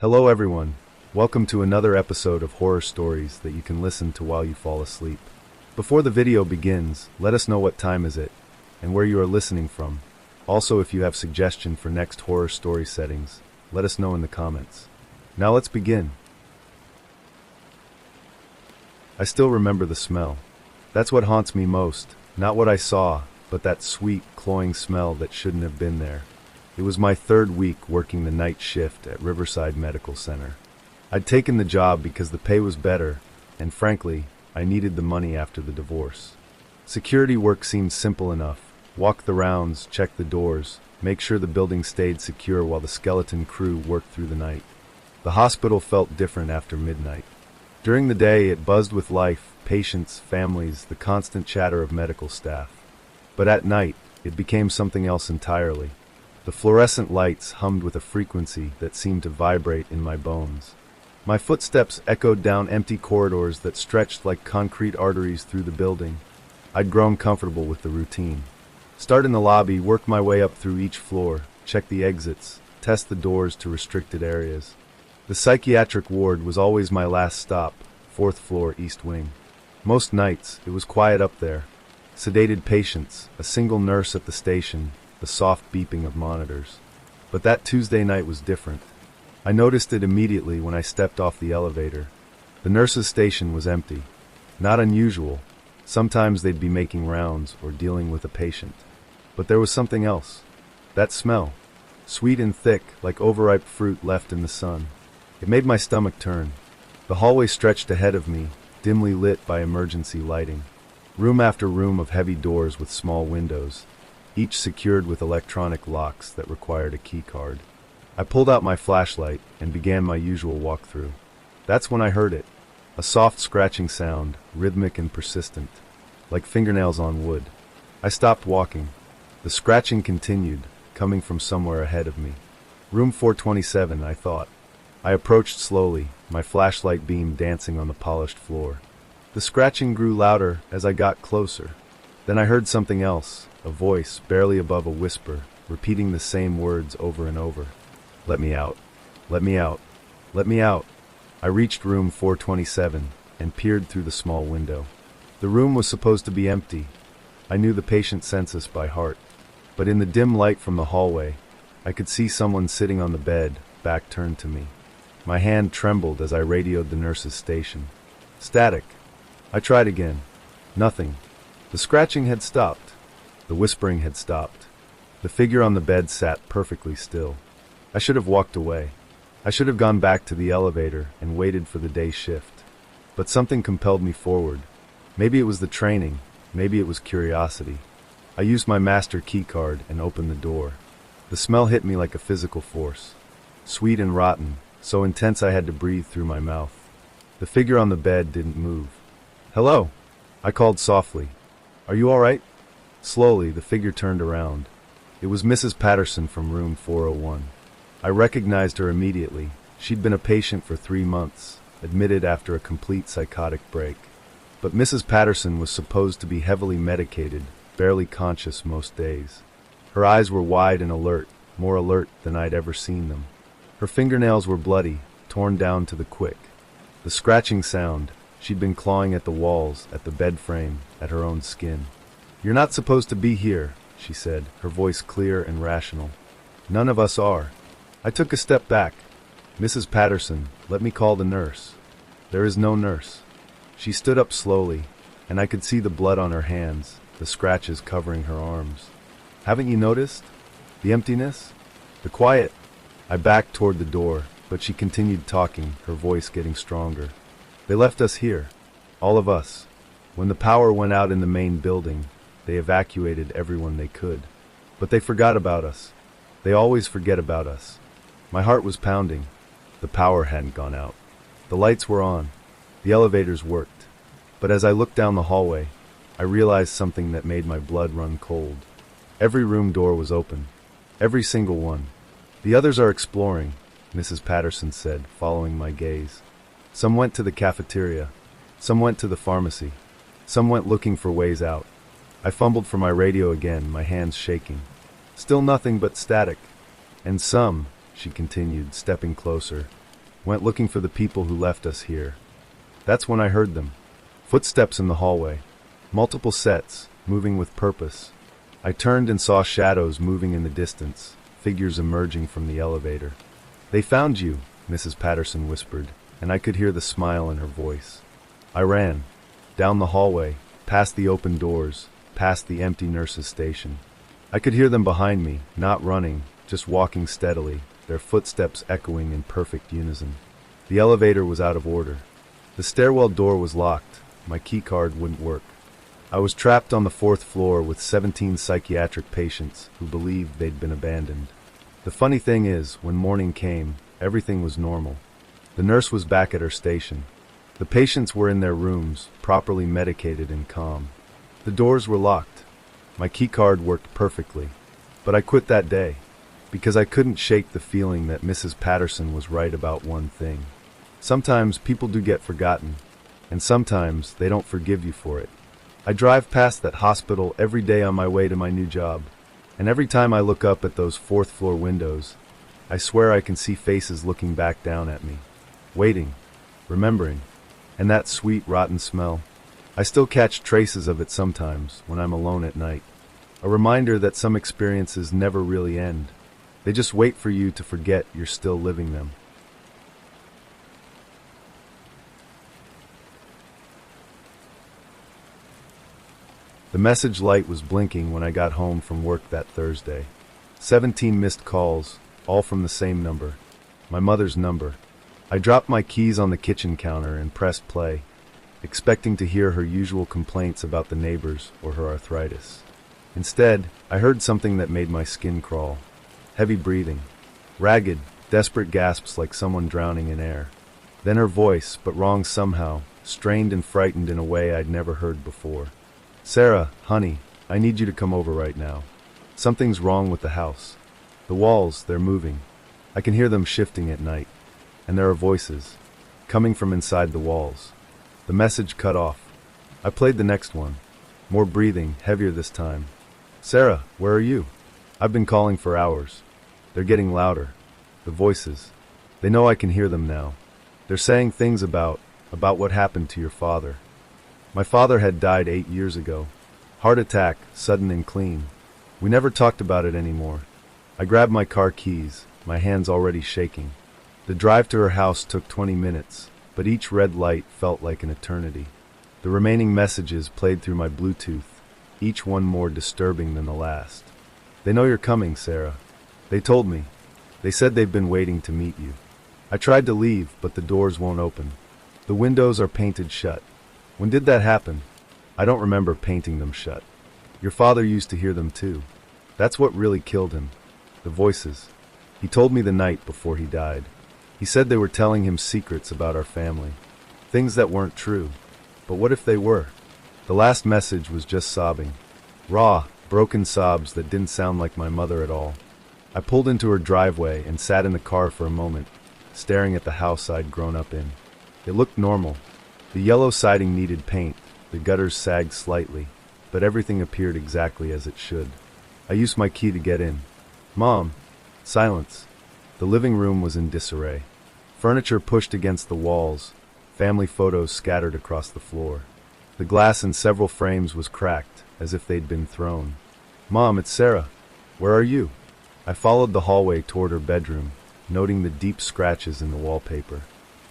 Hello everyone. Welcome to another episode of horror stories that you can listen to while you fall asleep. Before the video begins, let us know what time is it and where you are listening from. Also, if you have suggestion for next horror story settings, let us know in the comments. Now let's begin. I still remember the smell. That's what haunts me most, not what I saw, but that sweet, cloying smell that shouldn't have been there. It was my third week working the night shift at Riverside Medical Center. I'd taken the job because the pay was better, and frankly, I needed the money after the divorce. Security work seemed simple enough. Walk the rounds, check the doors, make sure the building stayed secure while the skeleton crew worked through the night. The hospital felt different after midnight. During the day, it buzzed with life, patients, families, the constant chatter of medical staff. But at night, it became something else entirely. The fluorescent lights hummed with a frequency that seemed to vibrate in my bones. My footsteps echoed down empty corridors that stretched like concrete arteries through the building. I'd grown comfortable with the routine. Start in the lobby, work my way up through each floor, check the exits, test the doors to restricted areas. The psychiatric ward was always my last stop, 4th floor, East Wing. Most nights, it was quiet up there. Sedated patients, a single nurse at the station, the soft beeping of monitors. But that Tuesday night was different. I noticed it immediately when I stepped off the elevator. The nurse's station was empty. Not unusual. Sometimes they'd be making rounds or dealing with a patient. But there was something else. That smell. Sweet and thick, like overripe fruit left in the sun. It made my stomach turn. The hallway stretched ahead of me, dimly lit by emergency lighting. Room after room of heavy doors with small windows, each secured with electronic locks that required a key card. I pulled out my flashlight and began my usual walkthrough. That's when I heard it. A soft scratching sound, rhythmic and persistent, like fingernails on wood. I stopped walking. The scratching continued, coming from somewhere ahead of me. Room 427, I thought. I approached slowly, my flashlight beam dancing on the polished floor. The scratching grew louder as I got closer. Then I heard something else, a voice barely above a whisper, repeating the same words over and over. Let me out. Let me out. Let me out. I reached room 427 and peered through the small window. The room was supposed to be empty. I knew the patient census by heart. But in the dim light from the hallway, I could see someone sitting on the bed, back turned to me. My hand trembled as I radioed the nurse's station. Static. I tried again. Nothing. The scratching had stopped. The whispering had stopped. The figure on the bed sat perfectly still. I should have walked away. I should have gone back to the elevator and waited for the day shift. But something compelled me forward. Maybe it was the training. Maybe it was curiosity. I used my master key card and opened the door. The smell hit me like a physical force. Sweet and rotten, so intense I had to breathe through my mouth. The figure on the bed didn't move. Hello, I called softly. Are you all right? Slowly, the figure turned around. It was Mrs. Patterson from room 401. I recognized her immediately. She'd been a patient for 3 months, admitted after a complete psychotic break. But Mrs. Patterson was supposed to be heavily medicated, barely conscious most days. Her eyes were wide and alert, more alert than I'd ever seen them. Her fingernails were bloody, torn down to the quick. The scratching sound, she'd been clawing at the walls, at the bed frame, at her own skin. You're not supposed to be here, she said, her voice clear and rational. None of us are. I took a step back. Mrs. Patterson, let me call the nurse. There is no nurse. She stood up slowly, and I could see the blood on her hands, the scratches covering her arms. Haven't you noticed? The emptiness? The quiet? I backed toward the door, but she continued talking, her voice getting stronger. They left us here. All of us. When the power went out in the main building, they evacuated everyone they could. But they forgot about us. They always forget about us. My heart was pounding. The power hadn't gone out. The lights were on. The elevators worked. But as I looked down the hallway, I realized something that made my blood run cold. Every room door was open. Every single one. The others are exploring, Mrs. Patterson said, following my gaze. Some went to the cafeteria. Some went to the pharmacy. Some went looking for ways out. I fumbled for my radio again, my hands shaking. Still nothing but static. And some, she continued, stepping closer, went looking for the people who left us here. That's when I heard them. Footsteps in the hallway. Multiple sets, moving with purpose. I turned and saw shadows moving in the distance, figures emerging from the elevator. "They found you," Mrs. Patterson whispered, and I could hear the smile in her voice. I ran. Down the hallway, past the open doors, past the empty nurses' station. I could hear them behind me, not running, just walking steadily, their footsteps echoing in perfect unison. The elevator was out of order. The stairwell door was locked. My keycard wouldn't work. I was trapped on the 4th floor with 17 psychiatric patients who believed they'd been abandoned. The funny thing is, when morning came, everything was normal. The nurse was back at her station. The patients were in their rooms, properly medicated and calm. The doors were locked. My keycard worked perfectly. But I quit that day, because I couldn't shake the feeling that Mrs. Patterson was right about one thing. Sometimes people do get forgotten, and sometimes they don't forgive you for it. I drive past that hospital every day on my way to my new job, and every time I look up at those 4th floor windows, I swear I can see faces looking back down at me, waiting, remembering, and that sweet rotten smell. I still catch traces of it sometimes when I'm alone at night. A reminder that some experiences never really end. They just wait for you to forget you're still living them. The message light was blinking when I got home from work that Thursday. 17 missed calls, all from the same number. My mother's number. I dropped my keys on the kitchen counter and pressed play, expecting to hear her usual complaints about the neighbors or her arthritis. Instead, I heard something that made my skin crawl. Heavy breathing. Ragged, desperate gasps like someone drowning in air. Then her voice, but wrong somehow, strained and frightened in a way I'd never heard before. "Sarah, honey, I need you to come over right now. Something's wrong with the house. The walls, they're moving. I can hear them shifting at night. And there are voices, coming from inside the walls." The message cut off. I played the next one. More breathing, heavier this time. "Sarah, where are you? I've been calling for hours." They're getting louder. The voices. They know I can hear them now. They're saying things about what happened to your father. My father had died 8 years ago. Heart attack, sudden and clean. We never talked about it anymore. I grabbed my car keys, my hands already shaking. The drive to her house took 20 minutes, but each red light felt like an eternity. The remaining messages played through my Bluetooth, each one more disturbing than the last. "They know you're coming, Sarah. They told me. They said they've been waiting to meet you. I tried to leave, but the doors won't open. The windows are painted shut. When did that happen? I don't remember painting them shut. Your father used to hear them too. That's what really killed him. The voices. He told me the night before he died. He said they were telling him secrets about our family. Things that weren't true. But what if they were?" The last message was just sobbing. Raw, broken sobs that didn't sound like my mother at all. I pulled into her driveway and sat in the car for a moment, staring at the house I'd grown up in. It looked normal. The yellow siding needed paint, the gutters sagged slightly, but everything appeared exactly as it should. I used my key to get in. "Mom." Silence. The living room was in disarray. Furniture pushed against the walls, family photos scattered across the floor. The glass in several frames was cracked, as if they'd been thrown. "Mom, it's Sarah. Where are you?" I followed the hallway toward her bedroom, noting the deep scratches in the wallpaper.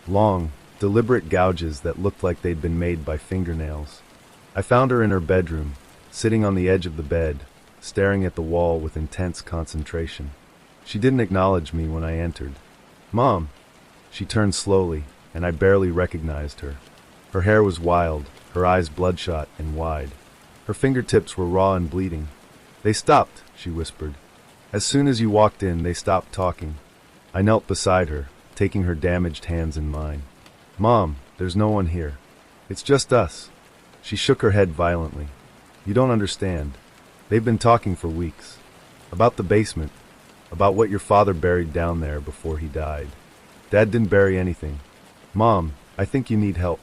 Long, deliberate gouges that looked like they'd been made by fingernails. I found her in her bedroom, sitting on the edge of the bed, staring at the wall with intense concentration. She didn't acknowledge me when I entered. "Mom." She turned slowly, and I barely recognized her. Her hair was wild, her eyes bloodshot and wide. Her fingertips were raw and bleeding. "They stopped," she whispered. "As soon as you walked in, they stopped talking." I knelt beside her, taking her damaged hands in mine. "Mom, there's no one here. It's just us." She shook her head violently. "You don't understand. They've been talking for weeks. About the basement. About what your father buried down there before he died. Dad didn't bury anything. Mom, I think you need help.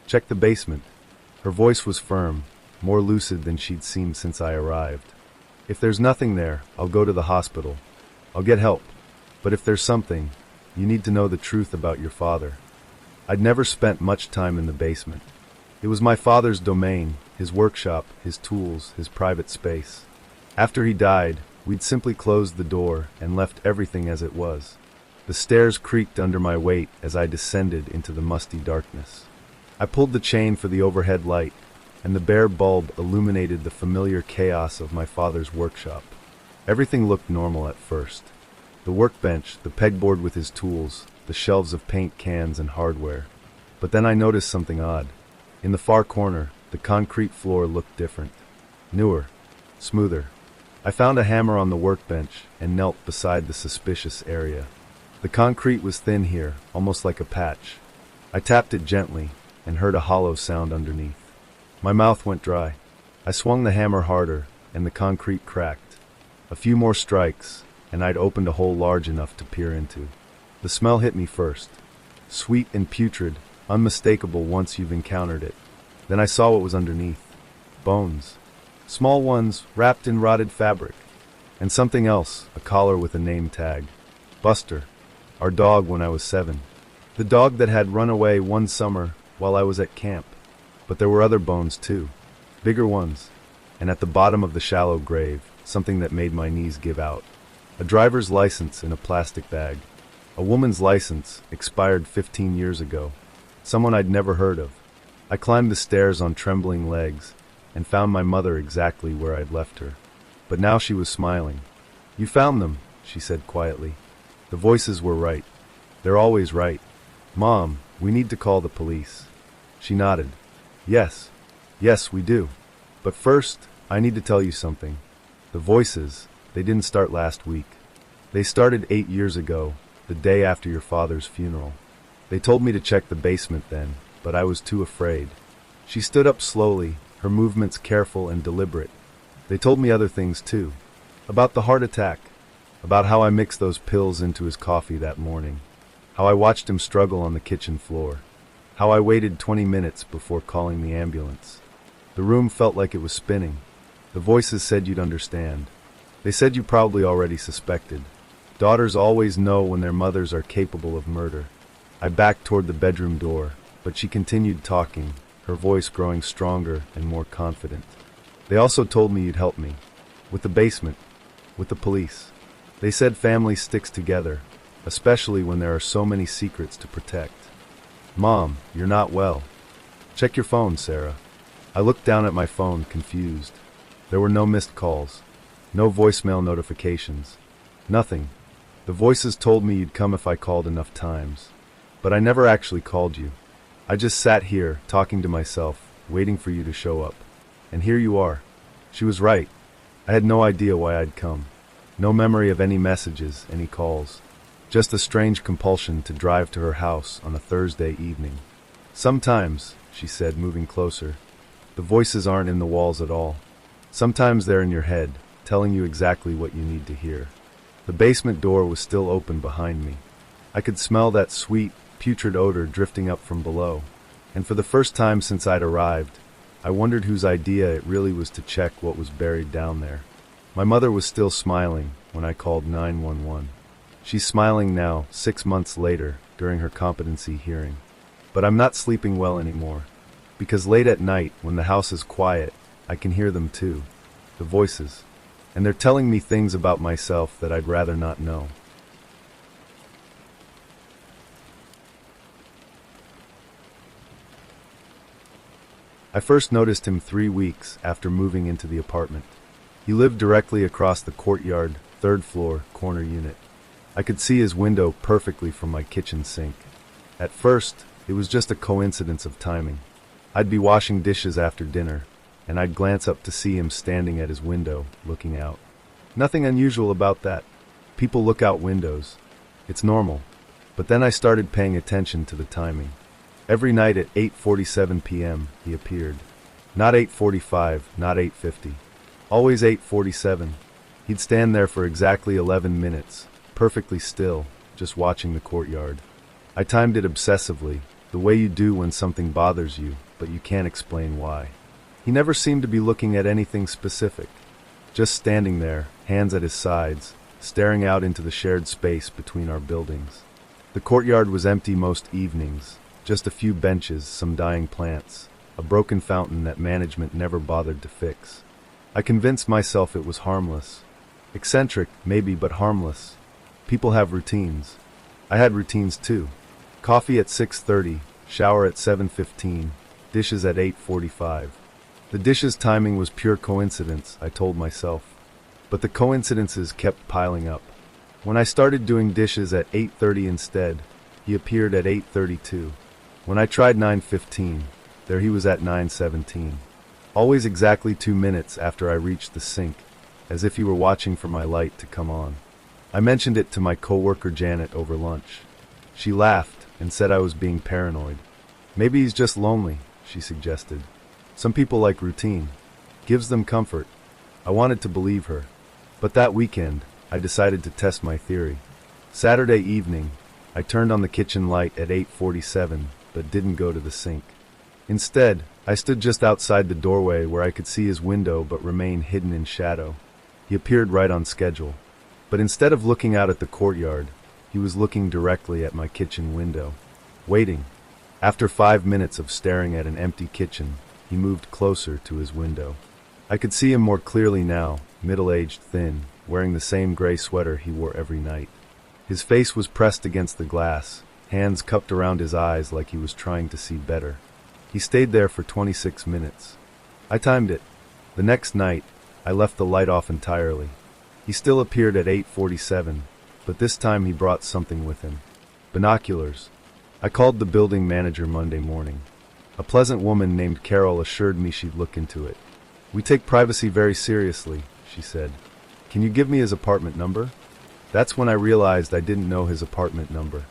Check the basement." Her voice was firm, more lucid than she'd seemed since I arrived. "If there's nothing there, I'll go to the hospital. I'll get help. But if there's something, You need to know the truth about your father. I'd never spent much time in the basement. It was my father's domain, his workshop, his tools, his private space. After he died, we'd simply closed the door and left everything as it was. The stairs creaked under my weight as I descended into the musty darkness. I pulled the chain for the overhead light, and the bare bulb illuminated the familiar chaos of my father's workshop. Everything looked normal at first. The workbench, the pegboard with his tools, the shelves of paint cans and hardware. But then I noticed something odd. In the far corner, the concrete floor looked different. Newer. Smoother. I found a hammer on the workbench and knelt beside the suspicious area. The concrete was thin here, almost like a patch. I tapped it gently and heard a hollow sound underneath. My mouth went dry. I swung the hammer harder, and the concrete cracked. A few more strikes, and I'd opened a hole large enough to peer into. The smell hit me first. Sweet and putrid, unmistakable once you've encountered it. Then I saw what was underneath. Bones. Small ones, wrapped in rotted fabric. And something else, a collar with a name tag. Buster. Our dog when I was 7. The dog that had run away one summer while I was at camp. But there were other bones too. Bigger ones. And at the bottom of the shallow grave, something that made my knees give out. A driver's license in a plastic bag. A woman's license, expired 15 years ago. Someone I'd never heard of. I climbed the stairs on trembling legs and found my mother exactly where I'd left her. But now she was smiling. "You found them," she said quietly. The voices were right. They're always right. "Mom, we need to call the police." She nodded. Yes, we do. But first, I need to tell you something. The voices, they didn't start last week. They started 8 years ago, the day after your father's funeral. They told me to check the basement then, but I was too afraid. She stood up slowly, her movements careful and deliberate. They told me other things too. About the heart attack. About how I mixed those pills into his coffee that morning. How I watched him struggle on the kitchen floor. How I waited 20 minutes before calling the ambulance. The room felt like it was spinning. The voices said you'd understand. They said you probably already suspected. Daughters always know when their mothers are capable of murder. I backed toward the bedroom door, but she continued talking, her voice growing stronger and more confident. They also told me you'd help me. With the basement. With the police. They said family sticks together, especially when there are so many secrets to protect. "Mom, you're not well. Check your phone, Sarah." I looked down at my phone, confused. There were no missed calls. No voicemail notifications. Nothing. The voices told me you'd come if I called enough times. But I never actually called you. I just sat here, talking to myself, waiting for you to show up. And here you are. She was right. I had no idea why I'd come. No memory of any messages, any calls. Just a strange compulsion to drive to her house on a Thursday evening. "Sometimes," she said, moving closer, "the voices aren't in the walls at all. Sometimes they're in your head, telling you exactly what you need to hear." The basement door was still open behind me. I could smell that sweet, putrid odor drifting up from below. And for the first time since I'd arrived, I wondered whose idea it really was to check what was buried down there. My mother was still smiling when I called 911. She's smiling now, 6 months later, during her competency hearing. But I'm not sleeping well anymore. Because late at night, when the house is quiet, I can hear them too. The voices. And they're telling me things about myself that I'd rather not know. I first noticed him 3 weeks after moving into the apartment. He lived directly across the courtyard, 3rd floor, corner unit. I could see his window perfectly from my kitchen sink. At first, it was just a coincidence of timing. I'd be washing dishes after dinner, and I'd glance up to see him standing at his window, looking out. Nothing unusual about that. People look out windows. It's normal. But then I started paying attention to the timing. Every night at 8:47 p.m., he appeared. Not 8:45, not 8:50. Always 8:47. He'd stand there for exactly 11 minutes, perfectly still, just watching the courtyard. I timed it obsessively, the way you do when something bothers you, but you can't explain why. He never seemed to be looking at anything specific. Just standing there, hands at his sides, staring out into the shared space between our buildings. The courtyard was empty most evenings, just a few benches, some dying plants, a broken fountain that management never bothered to fix. I convinced myself it was harmless. Eccentric, maybe, but harmless. People have routines. I had routines too. Coffee at 6:30, shower at 7:15, dishes at 8:45. The dishes timing was pure coincidence, I told myself. But the coincidences kept piling up. When I started doing dishes at 8:30 instead, he appeared at 8:32. When I tried 9:15, there he was at 9:17. Always exactly 2 minutes after I reached the sink, as if he were watching for my light to come on. I mentioned it to my coworker Janet over lunch. She laughed and said I was being paranoid. Maybe he's just lonely, she suggested. Some people like routine. Gives them comfort. I wanted to believe her. But that weekend, I decided to test my theory. Saturday evening, I turned on the kitchen light at 8:47, but didn't go to the sink. Instead, I stood just outside the doorway where I could see his window but remain hidden in shadow. He appeared right on schedule. But instead of looking out at the courtyard, he was looking directly at my kitchen window. Waiting. After 5 minutes of staring at an empty kitchen, he moved closer to his window. I could see him more clearly now, middle-aged, thin, wearing the same gray sweater he wore every night. His face was pressed against the glass, hands cupped around his eyes like he was trying to see better. He stayed there for 26 minutes. I timed it. The next night, I left the light off entirely. He still appeared at 8:47, but this time he brought something with him. Binoculars. I called the building manager Monday morning. A pleasant woman named Carol assured me she'd look into it. "We take privacy very seriously," she said. "Can you give me his apartment number?" That's when I realized I didn't know his apartment number.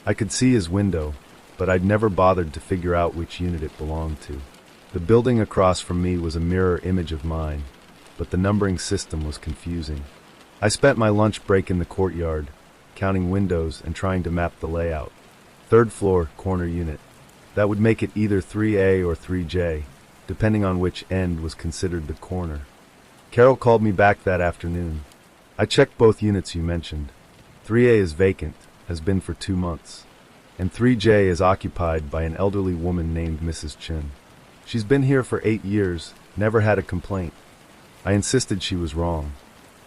I could see his window, but I'd never bothered to figure out which unit it belonged to. The building across from me was a mirror image of mine, but the numbering system was confusing. I spent my lunch break in the courtyard, counting windows and trying to map the layout. Third floor, corner unit. That would make it either 3A or 3J, depending on which end was considered the corner. Carol called me back that afternoon. "I checked both units you mentioned. 3A is vacant, has been for 2 months, and 3J is occupied by an elderly woman named Mrs. Chin. She's been here for 8 years, never had a complaint." I insisted she was wrong.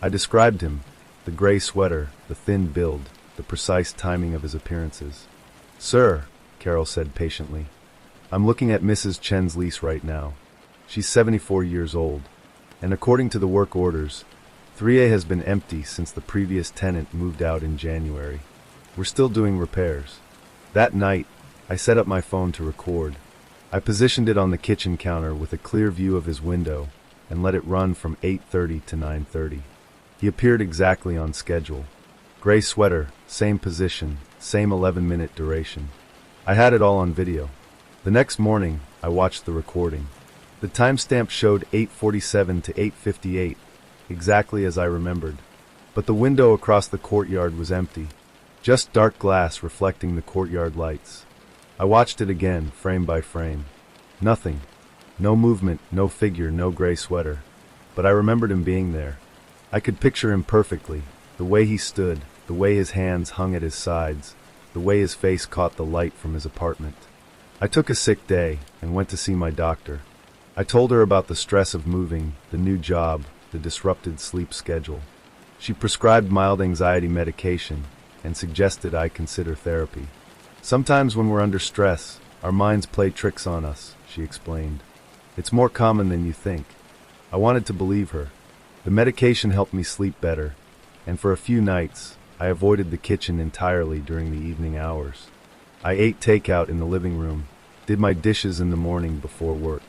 I described him, the gray sweater, the thin build, the precise timing of his appearances. "Sir," Carol said patiently, "I'm looking at Mrs. Chen's lease right now. She's 74 years old, and according to the work orders, 3A has been empty since the previous tenant moved out in January. We're still doing repairs." That night, I set up my phone to record. I positioned it on the kitchen counter with a clear view of his window and let it run from 8:30 to 9:30. He appeared exactly on schedule. Gray sweater, same position, same 11-minute duration. I had it all on video. The next morning, I watched the recording. The timestamp showed 8:47 to 8:58, exactly as I remembered. But the window across the courtyard was empty, just dark glass reflecting the courtyard lights. I watched it again, frame by frame. Nothing. No movement, no figure, no gray sweater. But I remembered him being there. I could picture him perfectly, the way he stood, the way his hands hung at his sides, the way his face caught the light from his apartment. I took a sick day and went to see my doctor. I told her about the stress of moving, the new job, the disrupted sleep schedule. She prescribed mild anxiety medication and suggested I consider therapy. "Sometimes when we're under stress, our minds play tricks on us," she explained. "It's more common than you think." I wanted to believe her. The medication helped me sleep better, and for a few nights, I avoided the kitchen entirely during the evening hours. I ate takeout in the living room, did my dishes in the morning before work.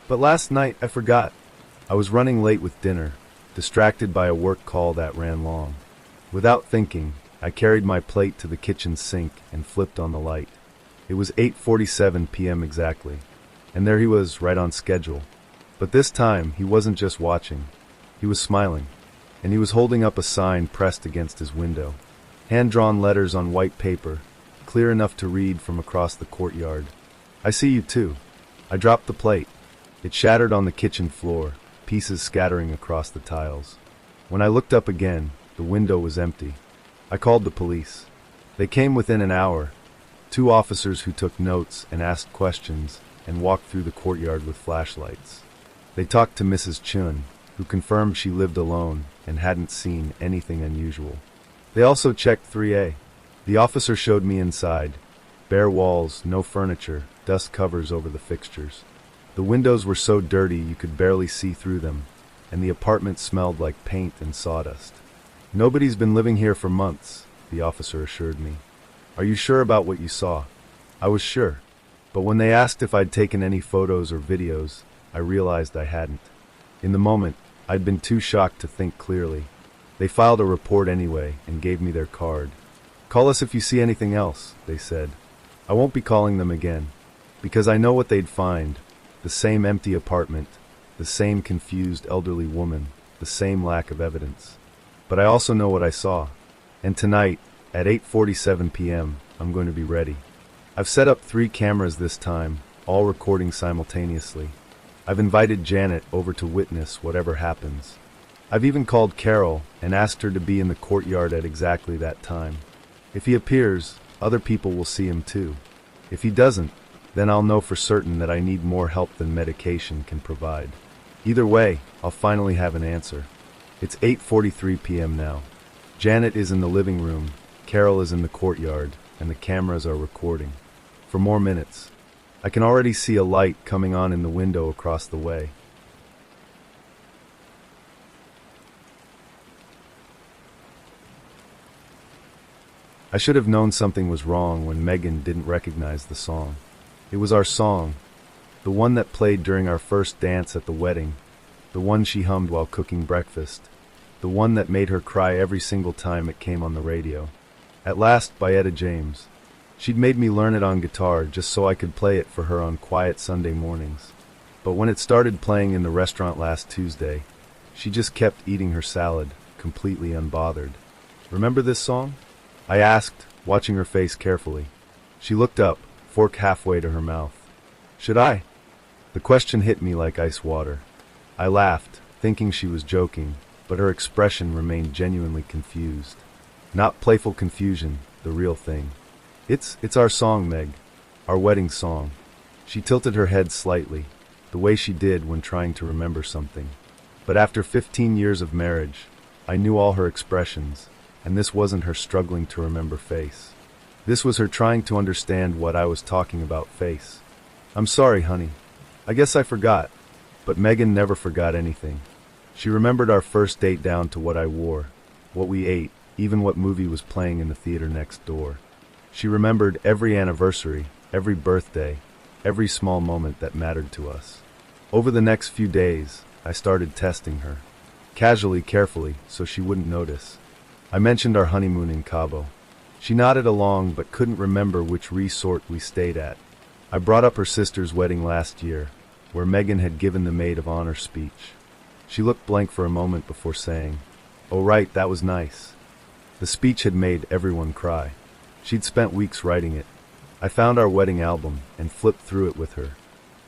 But last night I forgot. I was running late with dinner, distracted by a work call that ran long. Without thinking, I carried my plate to the kitchen sink and flipped on the light. It was 8:47 p.m. exactly, and there he was, right on schedule. But this time, he wasn't just watching. He was smiling, and he was holding up a sign pressed against his window. Hand-drawn letters on white paper, clear enough to read from across the courtyard. "I see you too." I dropped the plate. It shattered on the kitchen floor, pieces scattering across the tiles. When I looked up again, the window was empty. I called the police. They came within an hour. Two officers who took notes and asked questions and walked through the courtyard with flashlights. They talked to Mrs. Chun, who confirmed she lived alone and hadn't seen anything unusual. They also checked 3A. The officer showed me inside. Bare walls, no furniture, dust covers over the fixtures. The windows were so dirty you could barely see through them, and the apartment smelled like paint and sawdust. Nobody's been living here for months, the officer assured me. Are you sure about what you saw? I was sure, but when they asked if I'd taken any photos or videos, I realized I hadn't. In the moment, I'd been too shocked to think clearly. They filed a report anyway and gave me their card. Call us if you see anything else, they said. I won't be calling them again, because I know what they'd find. The same empty apartment, the same confused elderly woman, the same lack of evidence. But I also know what I saw. And tonight, at 8:47 p.m., I'm going to be ready. I've set up 3 cameras this time, all recording simultaneously. I've invited Janet over to witness whatever happens. I've even called Carol and asked her to be in the courtyard at exactly that time. If he appears, other people will see him too. If he doesn't, then I'll know for certain that I need more help than medication can provide. Either way, I'll finally have an answer. It's 8:43 p.m. now. Janet is in the living room, Carol is in the courtyard, and the cameras are recording. For more minutes. I can already see a light coming on in the window across the way. I should have known something was wrong when Megan didn't recognize the song. It was our song, the one that played during our first dance at the wedding, the one she hummed while cooking breakfast, the one that made her cry every single time it came on the radio. At Last by Etta James. She'd made me learn it on guitar just so I could play it for her on quiet Sunday mornings. But when it started playing in the restaurant last Tuesday, she just kept eating her salad, completely unbothered. Remember this song? I asked, watching her face carefully. She looked up, fork halfway to her mouth. Should I? The question hit me like ice water. I laughed, thinking she was joking, but her expression remained genuinely confused. Not playful confusion, the real thing. It's our song, Meg. Our wedding song. She tilted her head slightly, the way she did when trying to remember something. But after 15 years of marriage, I knew all her expressions, and this wasn't her struggling to remember face. This was her trying to understand what I was talking about face. I'm sorry, honey. I guess I forgot. But Megan never forgot anything. She remembered our first date down to what I wore, what we ate, even what movie was playing in the theater next door. She remembered every anniversary, every birthday, every small moment that mattered to us. Over the next few days, I started testing her. Casually, carefully, so she wouldn't notice. I mentioned our honeymoon in Cabo. She nodded along but couldn't remember which resort we stayed at. I brought up her sister's wedding last year, where Megan had given the maid of honor speech. She looked blank for a moment before saying, "Oh right, that was nice." The speech had made everyone cry. She'd spent weeks writing it. I found our wedding album and flipped through it with her.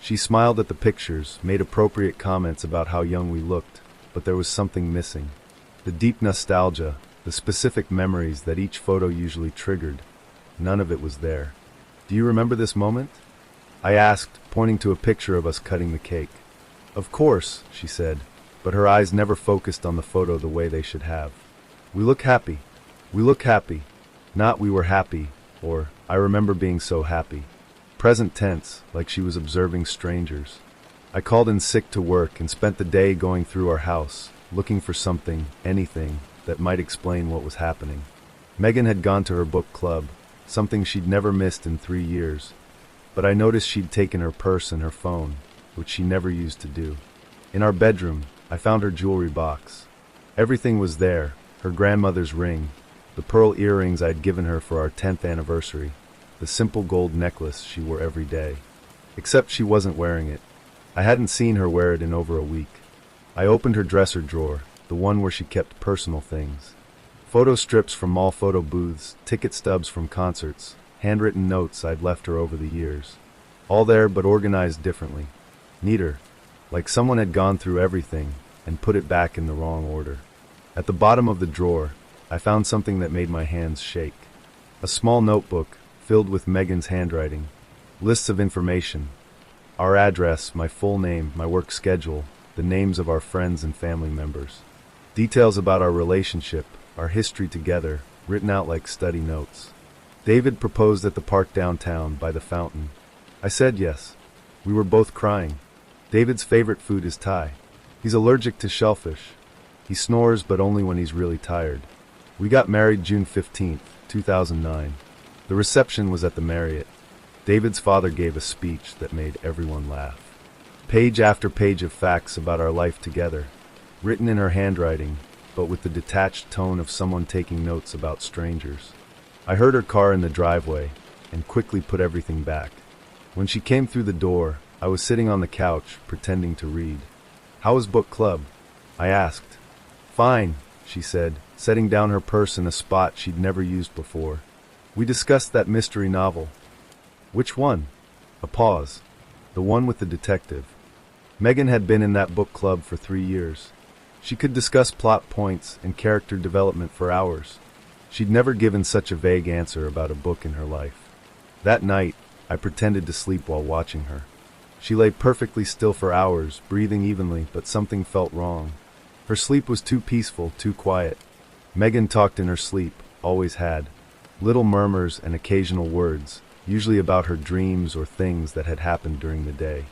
She smiled at the pictures, made appropriate comments about how young we looked, but there was something missing. The deep nostalgia, the specific memories that each photo usually triggered, none of it was there. Do you remember this moment? I asked, pointing to a picture of us cutting the cake. Of course, she said, but her eyes never focused on the photo the way they should have. We look happy. We look happy. Not we were happy, or I remember being so happy. Present tense, like she was observing strangers. I called in sick to work and spent the day going through our house, looking for something, anything, that might explain what was happening. Megan had gone to her book club, something she'd never missed in 3 years, but I noticed she'd taken her purse and her phone, which she never used to do. In our bedroom, I found her jewelry box. Everything was there, her grandmother's ring, the pearl earrings I'd given her for our 10th anniversary, the simple gold necklace she wore every day. Except she wasn't wearing it. I hadn't seen her wear it in over a week. I opened her dresser drawer, the one where she kept personal things. Photo strips from mall photo booths, ticket stubs from concerts, handwritten notes I'd left her over the years. All there but organized differently. Neater, like someone had gone through everything and put it back in the wrong order. At the bottom of the drawer, I found something that made my hands shake. A small notebook filled with Megan's handwriting. Lists of information. Our address, my full name, my work schedule, the names of our friends and family members. Details about our relationship, our history together, written out like study notes. David proposed at the park downtown by the fountain. I said yes. We were both crying. David's favorite food is Thai. He's allergic to shellfish. He snores, but only when he's really tired. We got married June 15th, 2009. The reception was at the Marriott. David's father gave a speech that made everyone laugh. Page after page of facts about our life together, written in her handwriting, but with the detached tone of someone taking notes about strangers. I heard her car in the driveway and quickly put everything back. When she came through the door, I was sitting on the couch, pretending to read. "How was book club?" I asked. "Fine," she said, setting down her purse in a spot she'd never used before. "We discussed that mystery novel." "Which one?" A pause. "The one with the detective." Megan had been in that book club for 3 years. She could discuss plot points and character development for hours. She'd never given such a vague answer about a book in her life. That night, I pretended to sleep while watching her. She lay perfectly still for hours, breathing evenly, but something felt wrong. Her sleep was too peaceful, too quiet. Megan talked in her sleep, always had. Little murmurs and occasional words, usually about her dreams or things that had happened during the day.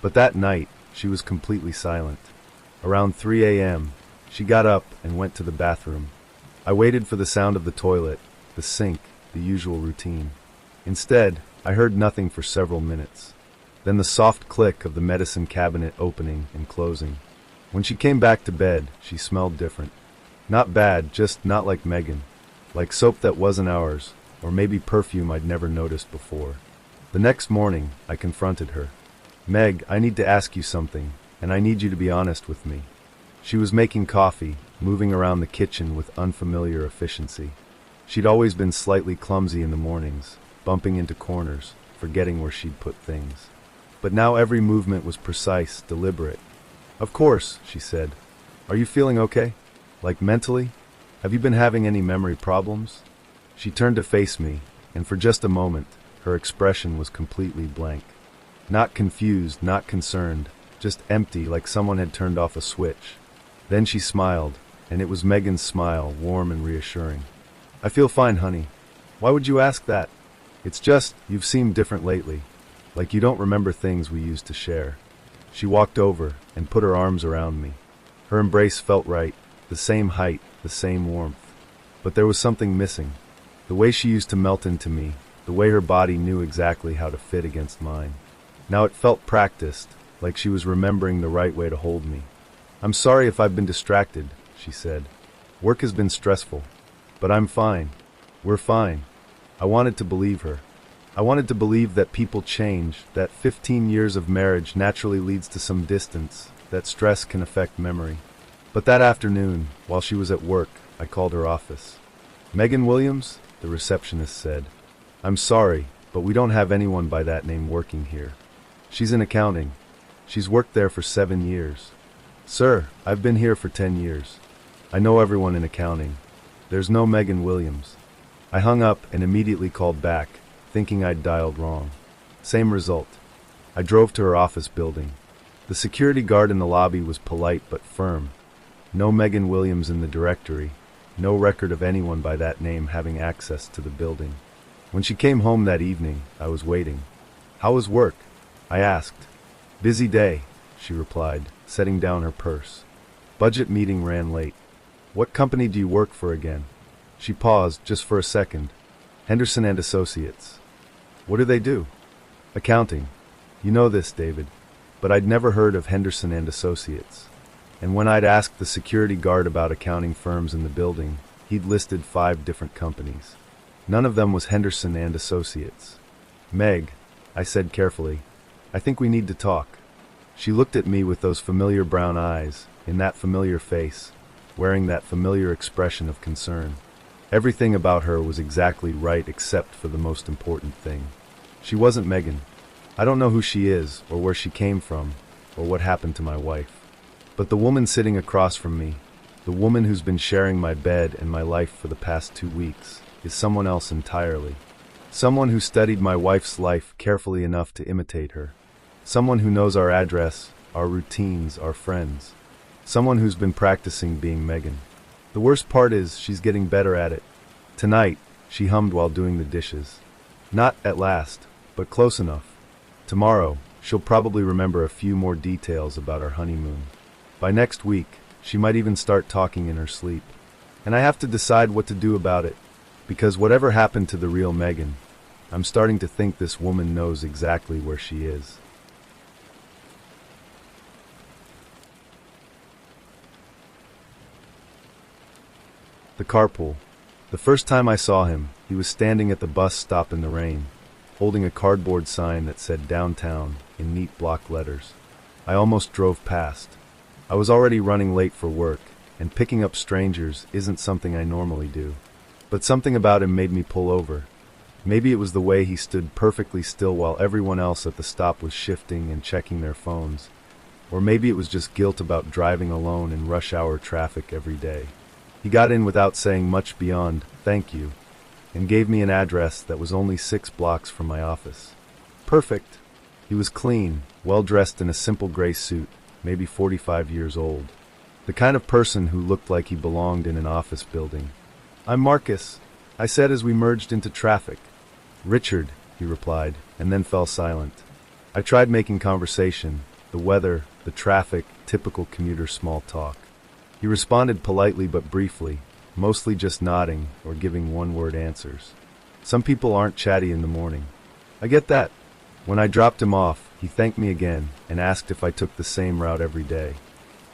But that night, she was completely silent. Around 3 a.m., she got up and went to the bathroom. I waited for the sound of the toilet, the sink, the usual routine. Instead, I heard nothing for several minutes. Then the soft click of the medicine cabinet opening and closing. When she came back to bed, she smelled different. Not bad, just not like Megan. Like soap that wasn't ours, or maybe perfume I'd never noticed before. The next morning, I confronted her. "Meg, I need to ask you something, and I need you to be honest with me." She was making coffee, moving around the kitchen with unfamiliar efficiency. She'd always been slightly clumsy in the mornings, bumping into corners, forgetting where she'd put things. But now every movement was precise, deliberate. "Of course," she said. "Are you feeling okay? Like mentally? Have you been having any memory problems?" She turned to face me, and for just a moment, her expression was completely blank. Not confused, not concerned, just empty, like someone had turned off a switch. Then she smiled, and it was Megan's smile, warm and reassuring. "I feel fine, honey. Why would you ask that? It's just, you've seemed different lately. Like you don't remember things we used to share." She walked over and put her arms around me. Her embrace felt right, the same height, the same warmth. But there was something missing. The way she used to melt into me, the way her body knew exactly how to fit against mine. Now it felt practiced, like she was remembering the right way to hold me. "I'm sorry if I've been distracted," she said. "Work has been stressful. But I'm fine. We're fine." I wanted to believe her. I wanted to believe that people change, that 15 years of marriage naturally leads to some distance, that stress can affect memory. But that afternoon, while she was at work, I called her office. "Megan Williams?" the receptionist said. "I'm sorry, but we don't have anyone by that name working here. She's in accounting. She's worked there for 7 years." "Sir, I've been here for 10 years. I know everyone in accounting. There's no Megan Williams." I hung up and immediately called back, thinking I'd dialed wrong. Same result. I drove to her office building. The security guard in the lobby was polite but firm. No Megan Williams in the directory, no record of anyone by that name having access to the building. When she came home that evening, I was waiting. "How was work?" I asked. "Busy day," she replied, setting down her purse. "Budget meeting ran late." "What company do you work for again?" She paused just for a second. "Henderson and Associates." "What do they do?" "Accounting. You know this, David." But I'd never heard of Henderson and Associates. And when I'd asked the security guard about accounting firms in the building, he'd listed 5 different companies. None of them was Henderson and Associates. "Meg," I said carefully, "I think we need to talk." She looked at me with those familiar brown eyes, in that familiar face, wearing that familiar expression of concern. Everything about her was exactly right except for the most important thing. She wasn't Megan. I don't know who she is, or where she came from, or what happened to my wife. But the woman sitting across from me, the woman who's been sharing my bed and my life for the past 2 weeks, is someone else entirely. Someone who studied my wife's life carefully enough to imitate her. Someone who knows our address, our routines, our friends. Someone who's been practicing being Megan. The worst part is she's getting better at it. Tonight, she hummed while doing the dishes. Not at last, but close enough. Tomorrow, she'll probably remember a few more details about our honeymoon. By next week, she might even start talking in her sleep. And I have to decide what to do about it, because whatever happened to the real Megan, I'm starting to think this woman knows exactly where she is. The carpool. The first time I saw him, he was standing at the bus stop in the rain, holding a cardboard sign that said downtown in neat block letters. I almost drove past. I was already running late for work, and picking up strangers isn't something I normally do. But something about him made me pull over. Maybe it was the way he stood perfectly still while everyone else at the stop was shifting and checking their phones. Or maybe it was just guilt about driving alone in rush hour traffic every day. He got in without saying much beyond, "Thank you," and gave me an address that was only 6 blocks from my office. Perfect. He was clean, well-dressed in a simple gray suit, maybe 45 years old. The kind of person who looked like he belonged in an office building. "I'm Marcus," I said as we merged into traffic. "Richard," he replied, and then fell silent. I tried making conversation, the weather, the traffic, typical commuter small talk. He responded politely but briefly, mostly just nodding or giving one-word answers. Some people aren't chatty in the morning. I get that. When I dropped him off, he thanked me again and asked if I took the same route every day.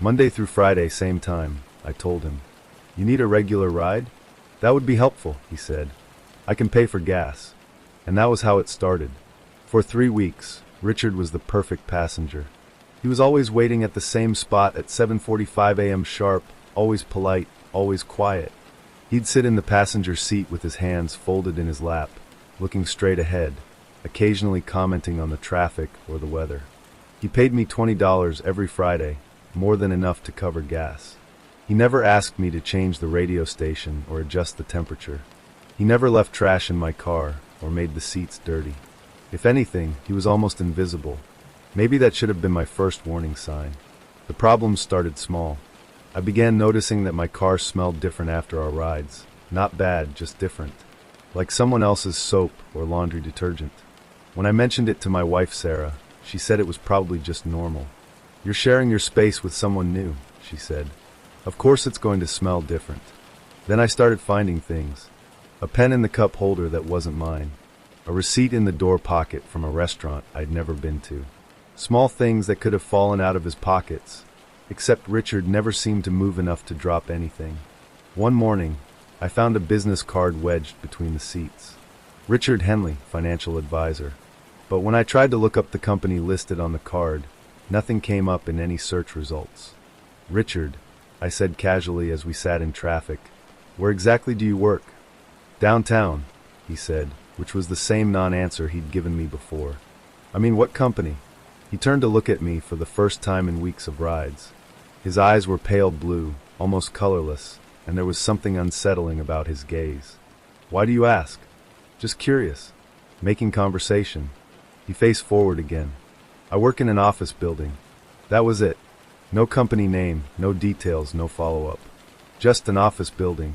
Monday through Friday, same time, I told him. "You need a regular ride?" "That would be helpful," he said. "I can pay for gas." And that was how it started. For 3 weeks, Richard was the perfect passenger. He was always waiting at the same spot at 7:45 a.m. sharp, always polite, always quiet. He'd sit in the passenger seat with his hands folded in his lap, looking straight ahead, occasionally commenting on the traffic or the weather. He paid me $20 every Friday, more than enough to cover gas. He never asked me to change the radio station or adjust the temperature. He never left trash in my car or made the seats dirty. If anything, he was almost invisible. Maybe that should have been my first warning sign. The problems started small. I began noticing that my car smelled different after our rides. Not bad, just different. Like someone else's soap or laundry detergent. When I mentioned it to my wife Sarah, she said it was probably just normal. "You're sharing your space with someone new," she said. "Of course it's going to smell different." Then I started finding things. A pen in the cup holder that wasn't mine. A receipt in the door pocket from a restaurant I'd never been to. Small things that could have fallen out of his pockets, except Richard never seemed to move enough to drop anything. One morning, I found a business card wedged between the seats. Richard Henley, financial advisor. But when I tried to look up the company listed on the card, nothing came up in any search results. "Richard," I said casually as we sat in traffic, "where exactly do you work?" "Downtown," he said, which was the same non-answer he'd given me before. "I mean, what company?" He turned to look at me for the first time in weeks of rides. His eyes were pale blue, almost colorless, and there was something unsettling about his gaze. "Why do you ask?" "Just curious." Making conversation. He faced forward again. "I work in an office building." That was it. No company name, no details, no follow-up. Just an office building.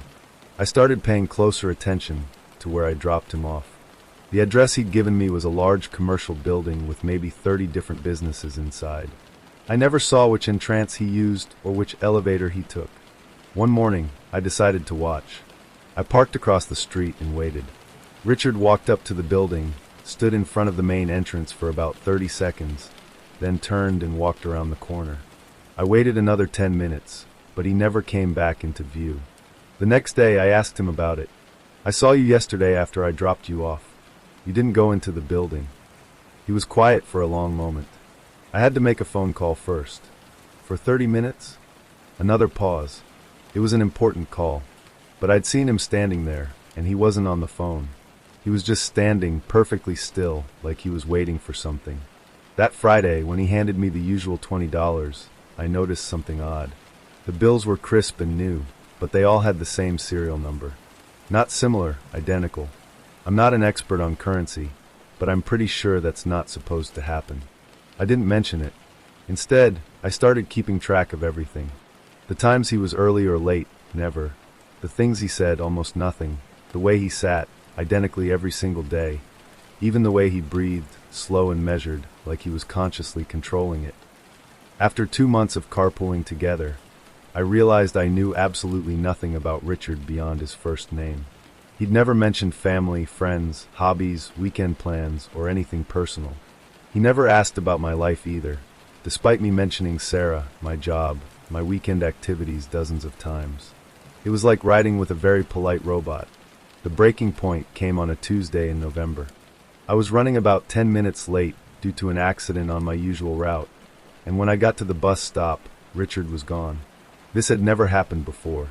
I started paying closer attention to where I dropped him off. The address he'd given me was a large commercial building with maybe 30 different businesses inside. I never saw which entrance he used or which elevator he took. One morning, I decided to watch. I parked across the street and waited. Richard walked up to the building, stood in front of the main entrance for about 30 seconds, then turned and walked around the corner. I waited another 10 minutes, but he never came back into view. The next day, I asked him about it. "I saw you yesterday after I dropped you off. You didn't go into the building." He was quiet for a long moment. I had to make a phone call first. "For 30 minutes? Another pause. It was an important call. But I'd seen him standing there, and he wasn't on the phone. He was just standing perfectly still, like he was waiting for something. That Friday, when he handed me the usual $20, I noticed something odd. The bills were crisp and new, but they all had the same serial number. Not similar, identical. I'm not an expert on currency, but I'm pretty sure that's not supposed to happen. I didn't mention it. Instead, I started keeping track of everything. The times he was early or late, never. The things he said, almost nothing. The way he sat, identically every single day. Even the way he breathed, slow and measured, like he was consciously controlling it. After 2 months of carpooling together, I realized I knew absolutely nothing about Richard beyond his first name. He'd never mentioned family, friends, hobbies, weekend plans, or anything personal. He never asked about my life either, despite me mentioning Sarah, my job, my weekend activities dozens of times. It was like riding with a very polite robot. The breaking point came on a Tuesday in November. I was running about 10 minutes late due to an accident on my usual route, and when I got to the bus stop, Richard was gone. This had never happened before.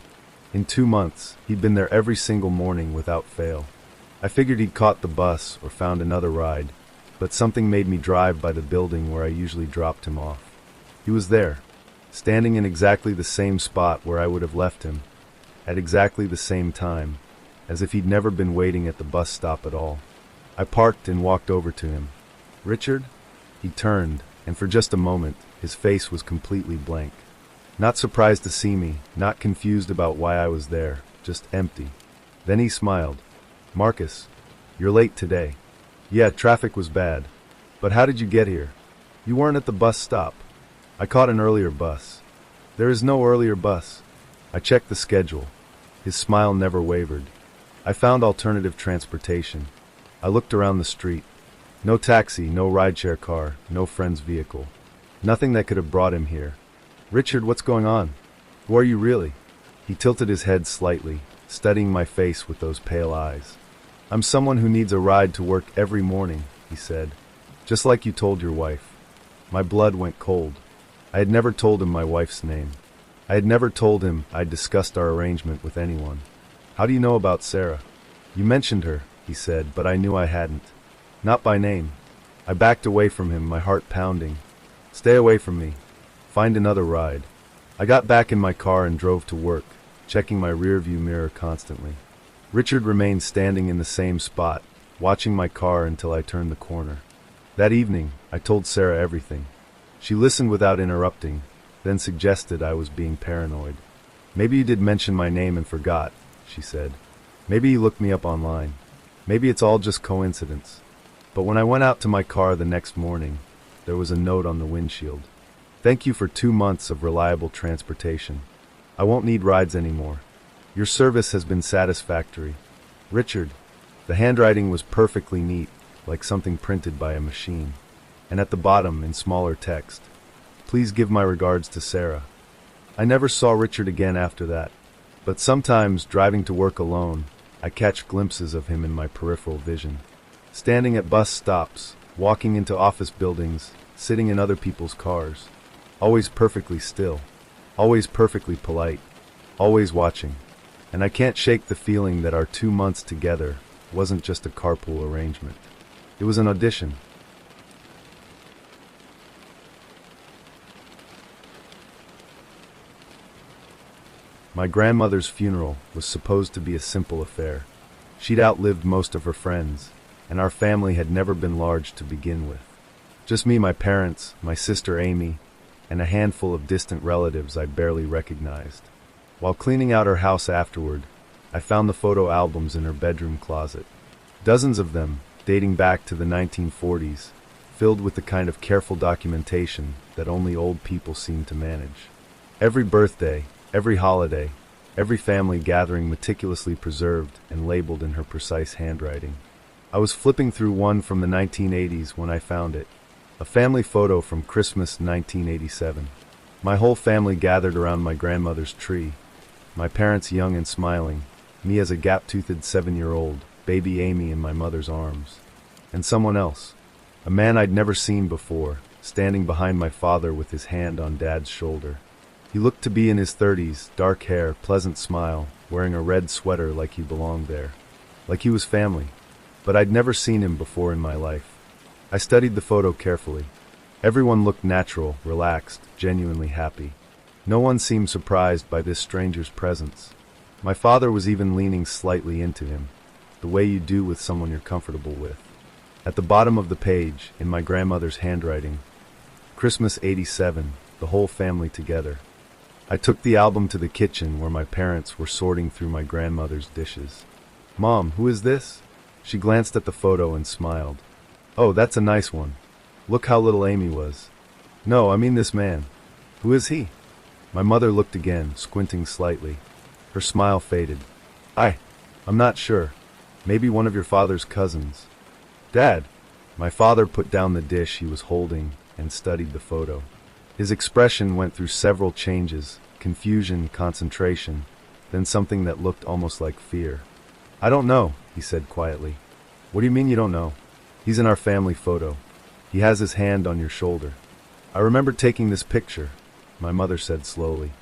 In 2 months, he'd been there every single morning without fail. I figured he'd caught the bus or found another ride, but something made me drive by the building where I usually dropped him off. He was there, standing in exactly the same spot where I would have left him, at exactly the same time, as if he'd never been waiting at the bus stop at all. I parked and walked over to him. "Richard?" He turned, and for just a moment, his face was completely blank. Not surprised to see me, not confused about why I was there, just empty. Then he smiled. "Marcus, you're late today." "Yeah, traffic was bad. But how did you get here?" "You weren't at the bus stop." "I caught an earlier bus." "There is no earlier bus." I checked the schedule. His smile never wavered. I found alternative transportation. I looked around the street. No taxi, no rideshare car, no friend's vehicle. Nothing that could have brought him here. "Richard, what's going on? Who are you really?" He tilted his head slightly, studying my face with those pale eyes. "I'm someone who needs a ride to work every morning," he said. "Just like you told your wife." My blood went cold. I had never told him my wife's name. I had never told him I'd discussed our arrangement with anyone. "How do you know about Sarah?" "You mentioned her," he said, but I knew I hadn't. Not by name. I backed away from him, my heart pounding. "Stay away from me. Find another ride." I got back in my car and drove to work, checking my rearview mirror constantly. Richard remained standing in the same spot, watching my car until I turned the corner. That evening, I told Sarah everything. She listened without interrupting, then suggested I was being paranoid. "Maybe you did mention my name and forgot," she said. "Maybe you looked me up online. Maybe it's all just coincidence." But when I went out to my car the next morning, there was a note on the windshield. "Thank you for 2 months of reliable transportation. I won't need rides anymore. Your service has been satisfactory. Richard." The handwriting was perfectly neat, like something printed by a machine. And at the bottom, in smaller text, "Please give my regards to Sarah." I never saw Richard again after that. But sometimes, driving to work alone, I catch glimpses of him in my peripheral vision. Standing at bus stops, walking into office buildings, sitting in other people's cars. Always perfectly still. Always perfectly polite. Always watching. And I can't shake the feeling that our 2 months together wasn't just a carpool arrangement. It was an audition. My grandmother's funeral was supposed to be a simple affair. She'd outlived most of her friends, and our family had never been large to begin with. Just me, my parents, my sister Amy, and a handful of distant relatives I barely recognized. While cleaning out her house afterward, I found the photo albums in her bedroom closet. Dozens of them, dating back to the 1940s, filled with the kind of careful documentation that only old people seem to manage. Every birthday, every holiday, every family gathering meticulously preserved and labeled in her precise handwriting. I was flipping through one from the 1980s when I found it. A family photo from Christmas 1987. My whole family gathered around my grandmother's tree. My parents young and smiling, me as a gap-toothed 7-year-old, baby Amy in my mother's arms. And someone else, a man I'd never seen before, standing behind my father with his hand on Dad's shoulder. He looked to be in his 30s, dark hair, pleasant smile, wearing a red sweater like he belonged there. Like he was family. But I'd never seen him before in my life. I studied the photo carefully. Everyone looked natural, relaxed, genuinely happy. No one seemed surprised by this stranger's presence. My father was even leaning slightly into him, the way you do with someone you're comfortable with. At the bottom of the page, in my grandmother's handwriting, Christmas '87, the whole family together. I took the album to the kitchen where my parents were sorting through my grandmother's dishes. "Mom, who is this?" She glanced at the photo and smiled. "Oh, that's a nice one. Look how little Amy was." "No, I mean this man. Who is he?" My mother looked again, squinting slightly. Her smile faded. I'm not sure. Maybe one of your father's cousins." "Dad!" My father put down the dish he was holding and studied the photo. His expression went through several changes: confusion, concentration, then something that looked almost like fear. "I don't know," he said quietly. "What do you mean you don't know?" "He's in our family photo. He has his hand on your shoulder." "I remember taking this picture," my mother said slowly.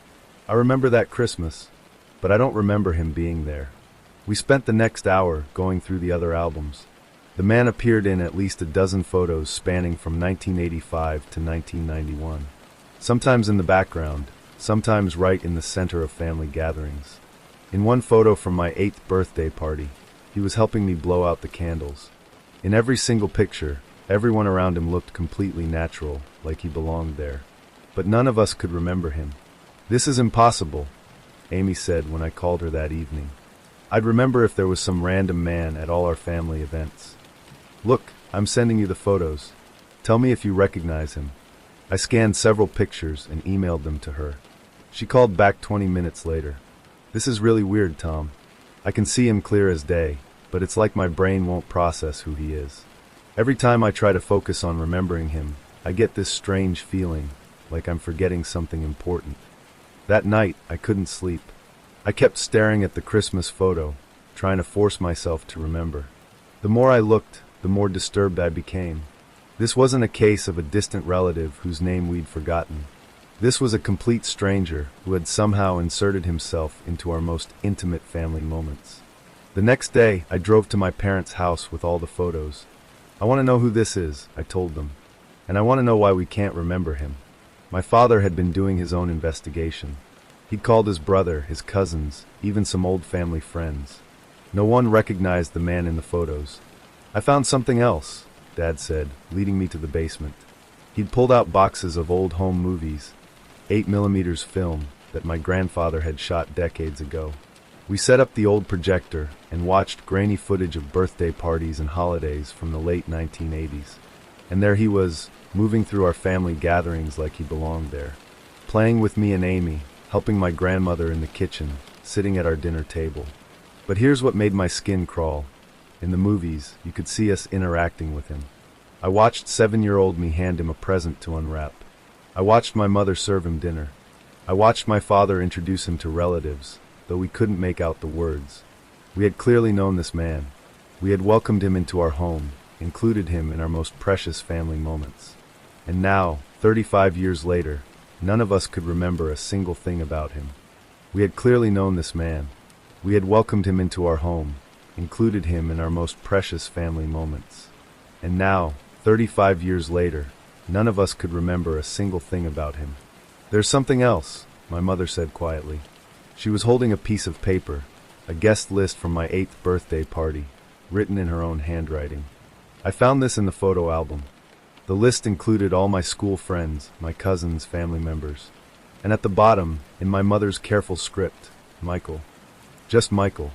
"I remember that Christmas, but I don't remember him being there." We spent the next hour going through the other albums. The man appeared in at least a dozen photos spanning from 1985 to 1991. Sometimes in the background, sometimes right in the center of family gatherings. In one photo from my 8th birthday party, he was helping me blow out the candles. In every single picture, everyone around him looked completely natural, like he belonged there. But none of us could remember him. "This is impossible," Amy said when I called her that evening. "I'd remember if there was some random man at all our family events." "Look, I'm sending you the photos. Tell me if you recognize him." I scanned several pictures and emailed them to her. She called back 20 minutes later. "This is really weird, Tom. I can see him clear as day, but it's like my brain won't process who he is. Every time I try to focus on remembering him, I get this strange feeling, like I'm forgetting something important." That night, I couldn't sleep. I kept staring at the Christmas photo, trying to force myself to remember. The more I looked, the more disturbed I became. This wasn't a case of a distant relative whose name we'd forgotten. This was a complete stranger who had somehow inserted himself into our most intimate family moments. The next day, I drove to my parents' house with all the photos. "I want to know who this is," I told them. "And I want to know why we can't remember him." My father had been doing his own investigation. He'd called his brother, his cousins, even some old family friends. No one recognized the man in the photos. "I found something else," Dad said, leading me to the basement. He'd pulled out boxes of old home movies, 8mm film, that my grandfather had shot decades ago. We set up the old projector and watched grainy footage of birthday parties and holidays from the late 1980s. And there he was, moving through our family gatherings like he belonged there. Playing with me and Amy, helping my grandmother in the kitchen, sitting at our dinner table. But here's what made my skin crawl. In the movies, you could see us interacting with him. I watched 7-year-old me hand him a present to unwrap. I watched my mother serve him dinner. I watched my father introduce him to relatives, though we couldn't make out the words. We had clearly known this man. We had welcomed him into our home, included him in our most precious family moments. And now, 35 years later, none of us could remember a single thing about him. We had clearly known this man. We had welcomed him into our home, included him in our most precious family moments. And now, 35 years later, none of us could remember a single thing about him. "There's something else," my mother said quietly. She was holding a piece of paper, a guest list from my 8th birthday party, written in her own handwriting. "I found this in the photo album." The list included all my school friends, my cousins, family members. And at the bottom, in my mother's careful script, Michael. Just Michael.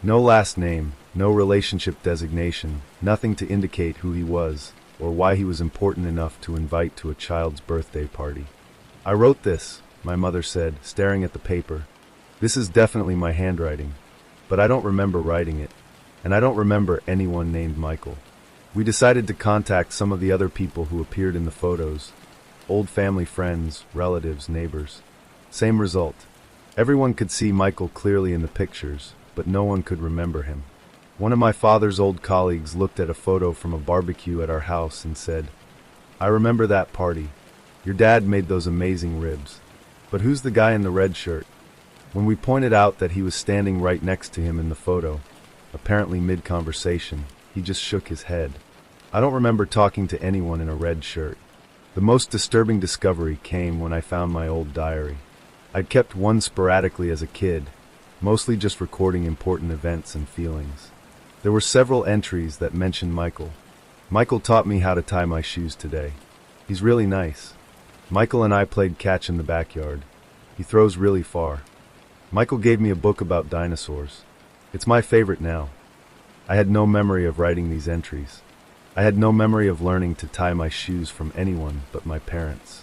No last name, no relationship designation, nothing to indicate who he was, or why he was important enough to invite to a child's birthday party. "I wrote this," my mother said, staring at the paper. "This is definitely my handwriting, but I don't remember writing it, and I don't remember anyone named Michael." We decided to contact some of the other people who appeared in the photos. Old family friends, relatives, neighbors. Same result. Everyone could see Michael clearly in the pictures, but no one could remember him. One of my father's old colleagues looked at a photo from a barbecue at our house and said, "I remember that party. Your dad made those amazing ribs. But who's the guy in the red shirt?" When we pointed out that he was standing right next to him in the photo, apparently mid-conversation, he just shook his head. I don't remember talking to anyone in a red shirt. The most disturbing discovery came when I found my old diary. I'd kept one sporadically as a kid, mostly just recording important events and feelings. There were several entries that mentioned Michael. Michael taught me how to tie my shoes today. He's really nice. Michael and I played catch in the backyard. He throws really far. Michael gave me a book about dinosaurs. It's my favorite now. I had no memory of writing these entries. I had no memory of learning to tie my shoes from anyone but my parents.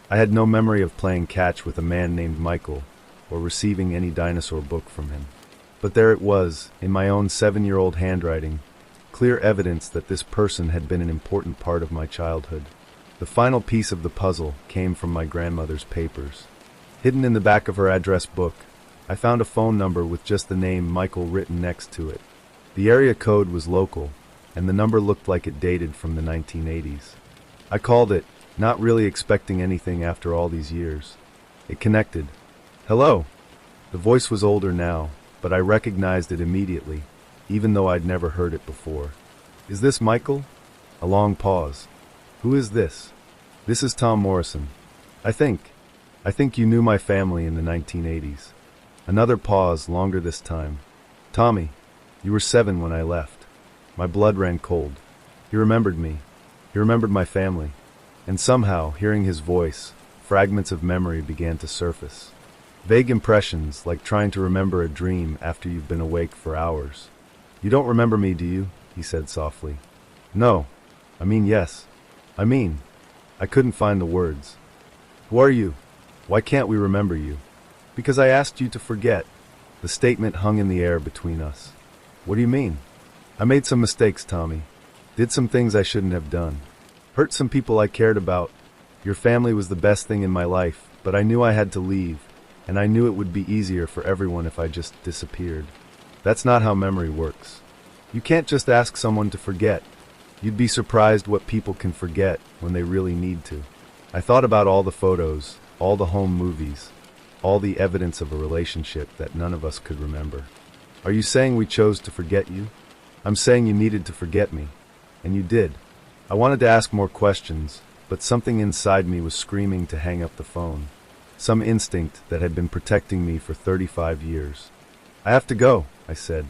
I had no memory of playing catch with a man named Michael or receiving any dinosaur book from him. But there it was, in my own 7-year-old handwriting, clear evidence that this person had been an important part of my childhood. The final piece of the puzzle came from my grandmother's papers. Hidden in the back of her address book, I found a phone number with just the name Michael written next to it. The area code was local, and the number looked like it dated from the 1980s. I called it, not really expecting anything after all these years. It connected. Hello. The voice was older now, but I recognized it immediately, even though I'd never heard it before. Is this Michael? A long pause. Who is this? This is Tom Morrison. I think you knew my family in the 1980s. Another pause, longer this time. Tommy, you were 7 when I left. My blood ran cold. He remembered me. He remembered my family. And somehow, hearing his voice, fragments of memory began to surface. Vague impressions, like trying to remember a dream after you've been awake for hours. You don't remember me, do you? He said softly. No. Yes. I couldn't find the words. Who are you? Why can't we remember you? Because I asked you to forget. The statement hung in the air between us. What do you mean? I made some mistakes, Tommy. Did some things I shouldn't have done. Hurt some people I cared about. Your family was the best thing in my life, but I knew I had to leave, and I knew it would be easier for everyone if I just disappeared. That's not how memory works. You can't just ask someone to forget. You'd be surprised what people can forget when they really need to. I thought about all the photos, all the home movies, all the evidence of a relationship that none of us could remember. Are you saying we chose to forget you? I'm saying you needed to forget me. And you did. I wanted to ask more questions, but something inside me was screaming to hang up the phone. Some instinct that had been protecting me for 35 years. I have to go, I said.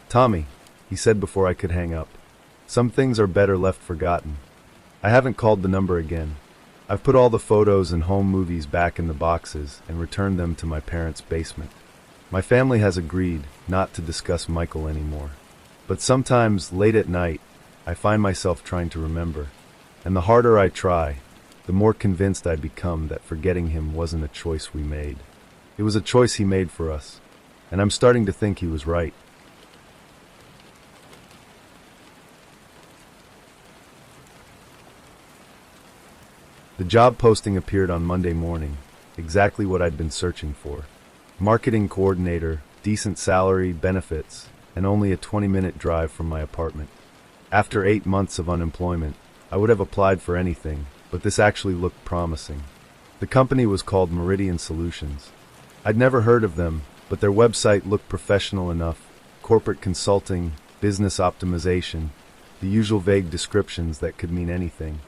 Tommy, he said before I could hang up. Some things are better left forgotten. I haven't called the number again. I've put all the photos and home movies back in the boxes and returned them to my parents' basement. My family has agreed not to discuss Michael anymore. But sometimes, late at night, I find myself trying to remember. And the harder I try, the more convinced I become that forgetting him wasn't a choice we made. It was a choice he made for us. And I'm starting to think he was right. The job posting appeared on Monday morning, exactly what I'd been searching for. Marketing coordinator, decent salary, benefits, and only a 20-minute drive from my apartment. After 8 months of unemployment, I would have applied for anything, but this actually looked promising. The company was called Meridian Solutions. I'd never heard of them, but their website looked professional enough. Corporate consulting, business optimization, the usual vague descriptions that could mean anything.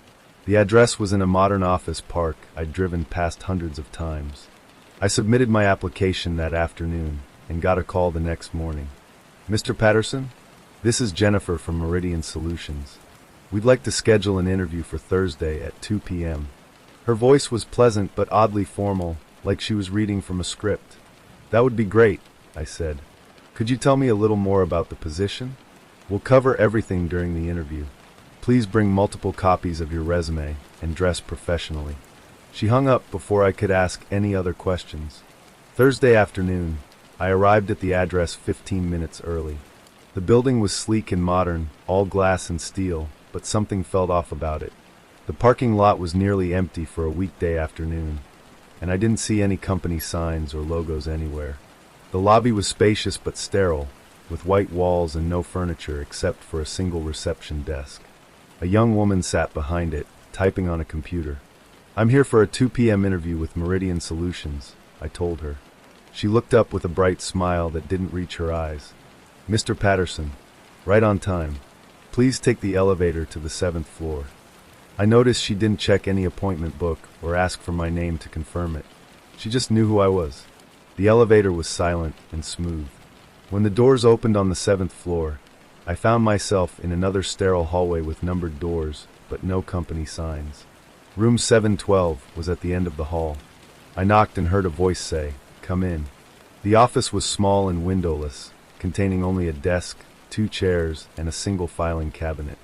The address was in a modern office park I'd driven past hundreds of times. I submitted my application that afternoon and got a call the next morning. Mr. Patterson? This is Jennifer from Meridian Solutions. We'd like to schedule an interview for Thursday at 2 p.m. Her voice was pleasant but oddly formal, like she was reading from a script. That would be great, I said. Could you tell me a little more about the position? We'll cover everything during the interview. Please bring multiple copies of your resume and dress professionally. She hung up before I could ask any other questions. Thursday afternoon, I arrived at the address 15 minutes early. The building was sleek and modern, all glass and steel, but something felt off about it. The parking lot was nearly empty for a weekday afternoon, and I didn't see any company signs or logos anywhere. The lobby was spacious but sterile, with white walls and no furniture except for a single reception desk. A young woman sat behind it, typing on a computer. I'm here for a 2 p.m. interview with Meridian Solutions, I told her. She looked up with a bright smile that didn't reach her eyes. Mr. Patterson, right on time. Please take the elevator to the 7th floor. I noticed she didn't check any appointment book or ask for my name to confirm it. She just knew who I was. The elevator was silent and smooth. When the doors opened on the 7th floor, I found myself in another sterile hallway with numbered doors, but no company signs. Room 712 was at the end of the hall. I knocked and heard a voice say, "Come in." The office was small and windowless, containing only a desk, 2 chairs, and a single filing cabinet.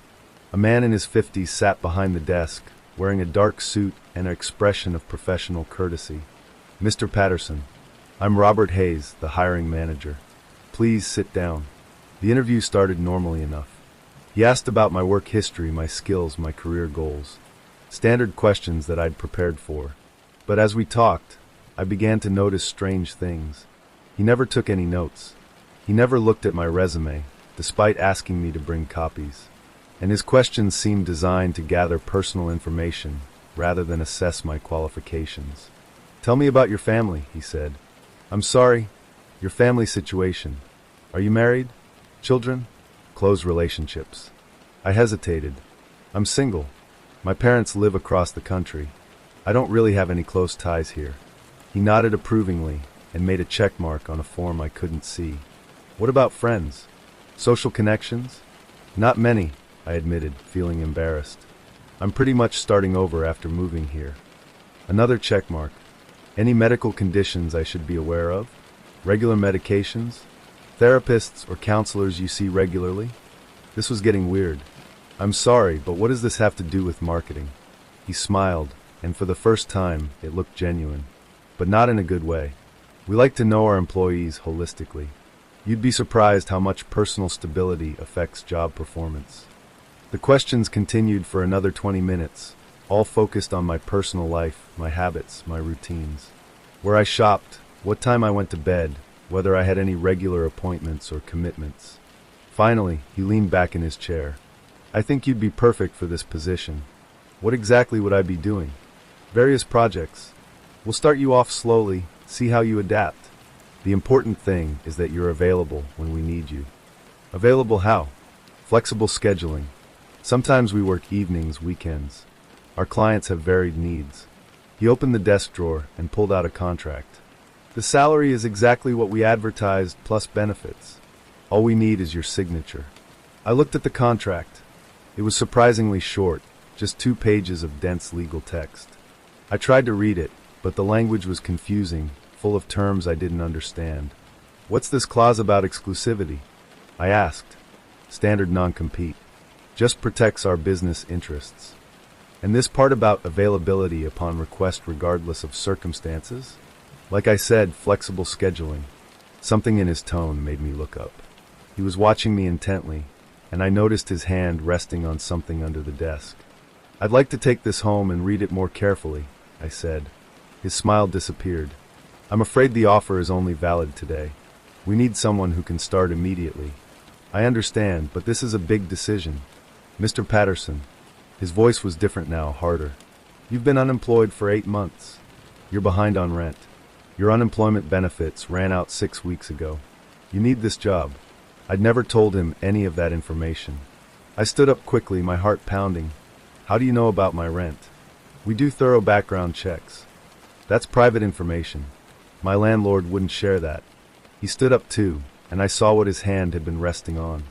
A man in his 50s sat behind the desk, wearing a dark suit and an expression of professional courtesy. "Mr. Patterson, I'm Robert Hayes, the hiring manager. Please sit down." The interview started normally enough. He asked about my work history, my skills, my career goals. Standard questions that I'd prepared for. But as we talked, I began to notice strange things. He never took any notes. He never looked at my resume, despite asking me to bring copies. And his questions seemed designed to gather personal information, rather than assess my qualifications. "Tell me about your family," he said. "I'm sorry, your family situation. Are you married? Children? Close relationships?" I hesitated. "I'm single. My parents live across the country. I don't really have any close ties here." He nodded approvingly and made a check mark on a form I couldn't see. "What about friends? Social connections?" "Not many," I admitted, feeling embarrassed. "I'm pretty much starting over after moving here." Another check mark. "Any medical conditions I should be aware of? Regular medications? Therapists or counselors you see regularly?" This was getting weird. "I'm sorry, but what does this have to do with marketing?" He smiled, and for the first time, it looked genuine. But not in a good way. "We like to know our employees holistically. You'd be surprised how much personal stability affects job performance." The questions continued for another 20 minutes, all focused on my personal life, my habits, my routines. Where I shopped, what time I went to bed, whether I had any regular appointments or commitments. Finally, he leaned back in his chair. "I think you'd be perfect for this position. What exactly would I be doing?" "Various projects. We'll start you off slowly, see how you adapt. The important thing is that you're available when we need you." "Available how?" "Flexible scheduling. Sometimes we work evenings, weekends. Our clients have varied needs." He opened the desk drawer and pulled out a contract. "The salary is exactly what we advertised, plus benefits. All we need is your signature." I looked at the contract. It was surprisingly short, just 2 pages of dense legal text. I tried to read it, but the language was confusing, full of terms I didn't understand. "What's this clause about exclusivity?" I asked. "Standard non-compete. Just protects our business interests." "And this part about availability upon request regardless of circumstances?" "Like I said, flexible scheduling." Something in his tone made me look up. He was watching me intently, and I noticed his hand resting on something under the desk. "I'd like to take this home and read it more carefully," I said. His smile disappeared. "I'm afraid the offer is only valid today. We need someone who can start immediately." "I understand, but this is a big decision. Mr. Patterson." His voice was different now, harder. "You've been unemployed for 8 months. You're behind on rent. Your unemployment benefits ran out 6 weeks ago. You need this job." I'd never told him any of that information. I stood up quickly, my heart pounding. "How do you know about my rent?" "We do thorough background checks." "That's private information. My landlord wouldn't share that." He stood up too, and I saw what his hand had been resting on.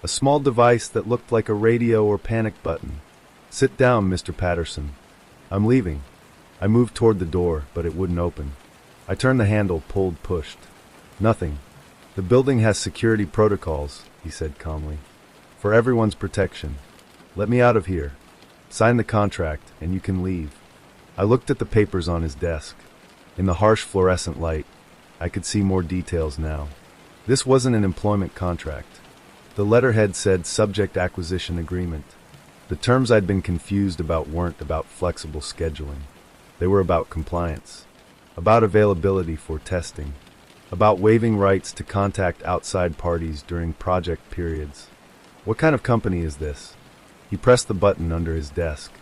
A small device that looked like a radio or panic button. "Sit down, Mr. Patterson. I'm leaving." I moved toward the door, but it wouldn't open. I turned the handle, pulled, pushed. "Nothing. The building has security protocols," he said calmly. "For everyone's protection. Let me out of here. Sign the contract, and you can leave." I looked at the papers on his desk. In the harsh fluorescent light, I could see more details now. This wasn't an employment contract. The letterhead said Subject Acquisition Agreement. The terms I'd been confused about weren't about flexible scheduling. They were about compliance, about availability for testing, about waiving rights to contact outside parties during project periods. "What kind of company is this?" He pressed the button under his desk.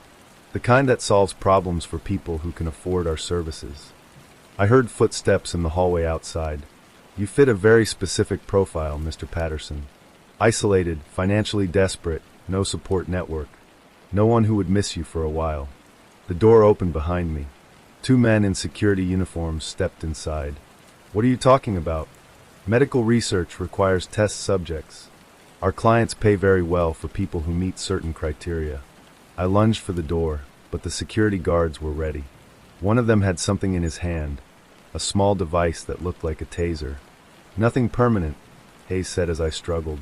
"The kind that solves problems for people who can afford our services." I heard footsteps in the hallway outside. "You fit a very specific profile, Mr. Patterson. Isolated, financially desperate, no support network. No one who would miss you for a while." The door opened behind me. 2 men in security uniforms stepped inside. What are you talking about? Medical research requires test subjects. Our clients pay very well for people who meet certain criteria. I lunged for the door, but the security guards were ready. One of them had something in his hand, a small device that looked like a taser. Nothing permanent, Hayes said as I struggled.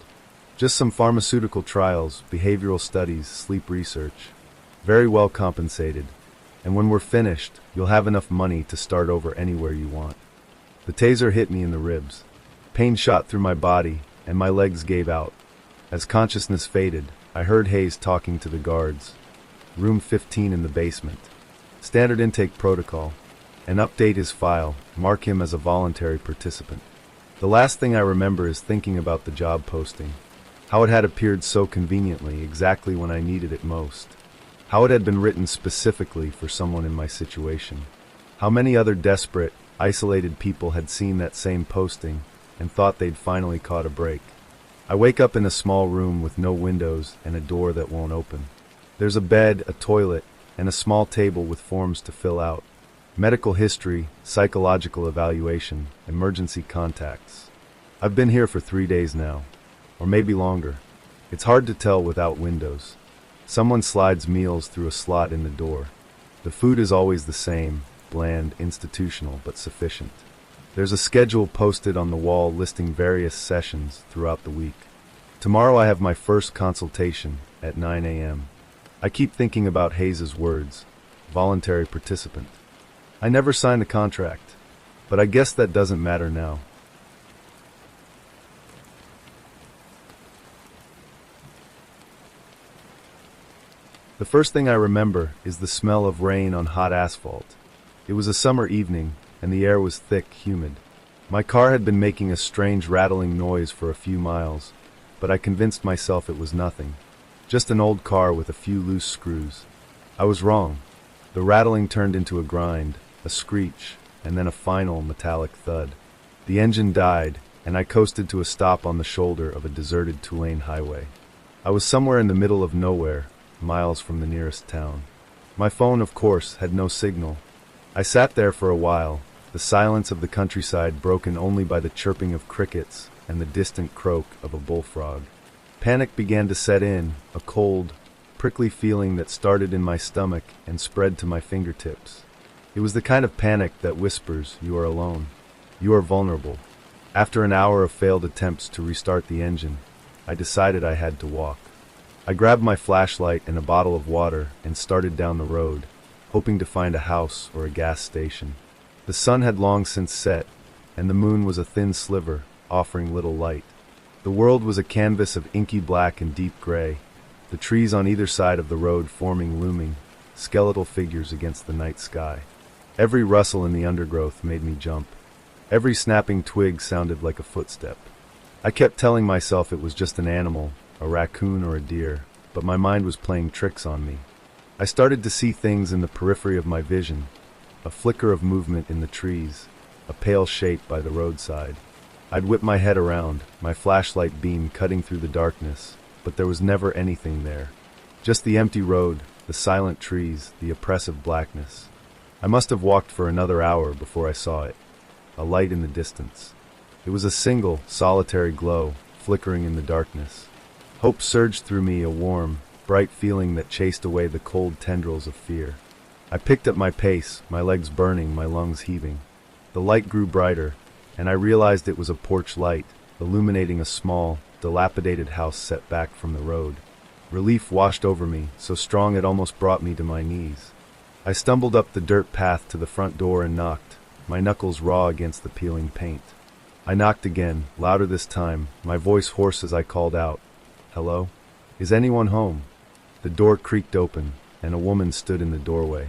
Just some pharmaceutical trials, behavioral studies, sleep research. Very well compensated. And when we're finished, you'll have enough money to start over anywhere you want. The taser hit me in the ribs. Pain shot through my body, and my legs gave out. As consciousness faded, I heard Hayes talking to the guards. Room 15 in the basement. Standard intake protocol. And update his file, mark him as a voluntary participant. The last thing I remember is thinking about the job posting. How it had appeared so conveniently, exactly when I needed it most. How it had been written specifically for someone in my situation. How many other desperate, isolated people had seen that same posting and thought they'd finally caught a break. I wake up in a small room with no windows and a door that won't open. There's a bed, a toilet, and a small table with forms to fill out. Medical history, psychological evaluation, emergency contacts. I've been here for 3 days now, or maybe longer. It's hard to tell without windows. Someone slides meals through a slot in the door. The food is always the same, bland, institutional, but sufficient. There's a schedule posted on the wall listing various sessions throughout the week. Tomorrow I have my first consultation at 9 a.m. I keep thinking about Hayes's words, voluntary participant. I never signed the contract, but I guess that doesn't matter now. The first thing I remember is the smell of rain on hot asphalt. It was a summer evening, and the air was thick, humid. My car had been making a strange rattling noise for a few miles, but I convinced myself it was nothing. Just an old car with a few loose screws. I was wrong. The rattling turned into a grind, a screech, and then a final metallic thud. The engine died, and I coasted to a stop on the shoulder of a deserted two-lane highway. I was somewhere in the middle of nowhere, miles from the nearest town. My phone, of course, had no signal. I sat there for a while, the silence of the countryside broken only by the chirping of crickets and the distant croak of a bullfrog. Panic began to set in, a cold, prickly feeling that started in my stomach and spread to my fingertips. It was the kind of panic that whispers, you are alone. You are vulnerable. After an hour of failed attempts to restart the engine, I decided I had to walk. I grabbed my flashlight and a bottle of water and started down the road, hoping to find a house or a gas station. The sun had long since set, and the moon was a thin sliver, offering little light. The world was a canvas of inky black and deep gray, the trees on either side of the road forming looming, skeletal figures against the night sky. Every rustle in the undergrowth made me jump. Every snapping twig sounded like a footstep. I kept telling myself it was just an animal, a raccoon or a deer, but my mind was playing tricks on me. I started to see things in the periphery of my vision, a flicker of movement in the trees, a pale shape by the roadside. I'd whip my head around, my flashlight beam cutting through the darkness, but there was never anything there. Just the empty road, the silent trees, the oppressive blackness. I must have walked for another hour before I saw it, a light in the distance. It was a single, solitary glow, flickering in the darkness. Hope surged through me, a warm, bright feeling that chased away the cold tendrils of fear. I picked up my pace, my legs burning, my lungs heaving. The light grew brighter, and I realized it was a porch light, illuminating a small, dilapidated house set back from the road. Relief washed over me, so strong it almost brought me to my knees. I stumbled up the dirt path to the front door and knocked, my knuckles raw against the peeling paint. I knocked again, louder this time, my voice hoarse as I called out, "Hello? Is anyone home?" The door creaked open, and a woman stood in the doorway.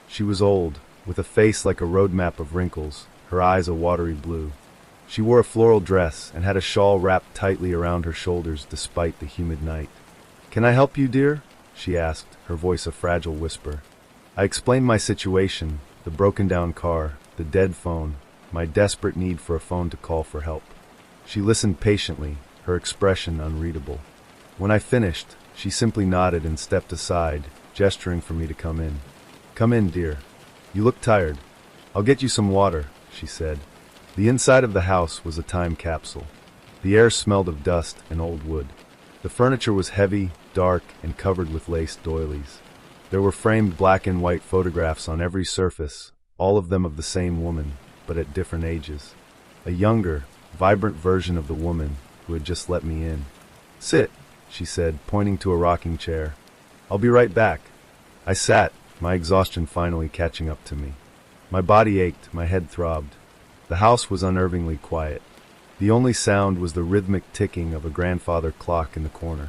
She was old, with a face like a road map of wrinkles, her eyes a watery blue. She wore a floral dress and had a shawl wrapped tightly around her shoulders despite the humid night. "Can I help you, dear?" she asked, her voice a fragile whisper. I explained my situation, the broken-down car, the dead phone, my desperate need for a phone to call for help. She listened patiently, her expression unreadable. When I finished, she simply nodded and stepped aside, gesturing for me to come in. "Come in, dear. You look tired. I'll get you some water," she said. The inside of the house was a time capsule. The air smelled of dust and old wood. The furniture was heavy, dark, and covered with lace doilies. There were framed black and white photographs on every surface, all of them of the same woman, but at different ages. A younger, vibrant version of the woman who had just let me in. "Sit," she said, pointing to a rocking chair. "I'll be right back." I sat, my exhaustion finally catching up to me. My body ached, my head throbbed. The house was unnervingly quiet. The only sound was the rhythmic ticking of a grandfather clock in the corner.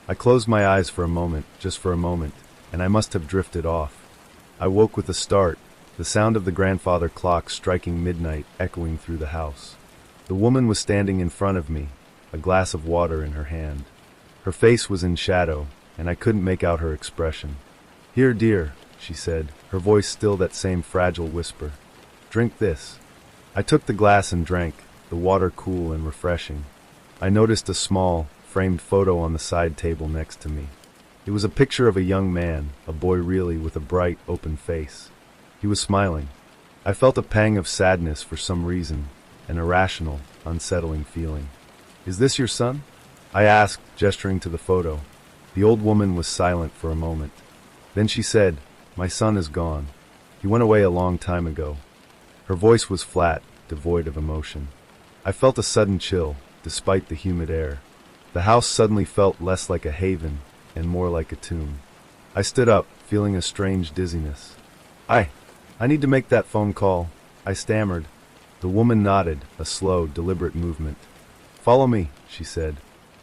I closed my eyes for a moment, just for a moment, and I must have drifted off. I woke with a start, the sound of the grandfather clock striking midnight echoing through the house. The woman was standing in front of me, a glass of water in her hand. Her face was in shadow, and I couldn't make out her expression. "Here, dear," she said, her voice still that same fragile whisper. "Drink this." I took the glass and drank, the water cool and refreshing. I noticed a small, framed photo on the side table next to me. It was a picture of a young man, a boy really, with a bright, open face. He was smiling. I felt a pang of sadness for some reason, an irrational, unsettling feeling. "Is this your son?" I asked, gesturing to the photo. The old woman was silent for a moment. Then she said, "My son is gone. He went away a long time ago." Her voice was flat, devoid of emotion. I felt a sudden chill, despite the humid air. The house suddenly felt less like a haven and more like a tomb. I stood up, feeling a strange dizziness. I need to make that phone call," I stammered. The woman nodded, a slow, deliberate movement. "Follow me," she said.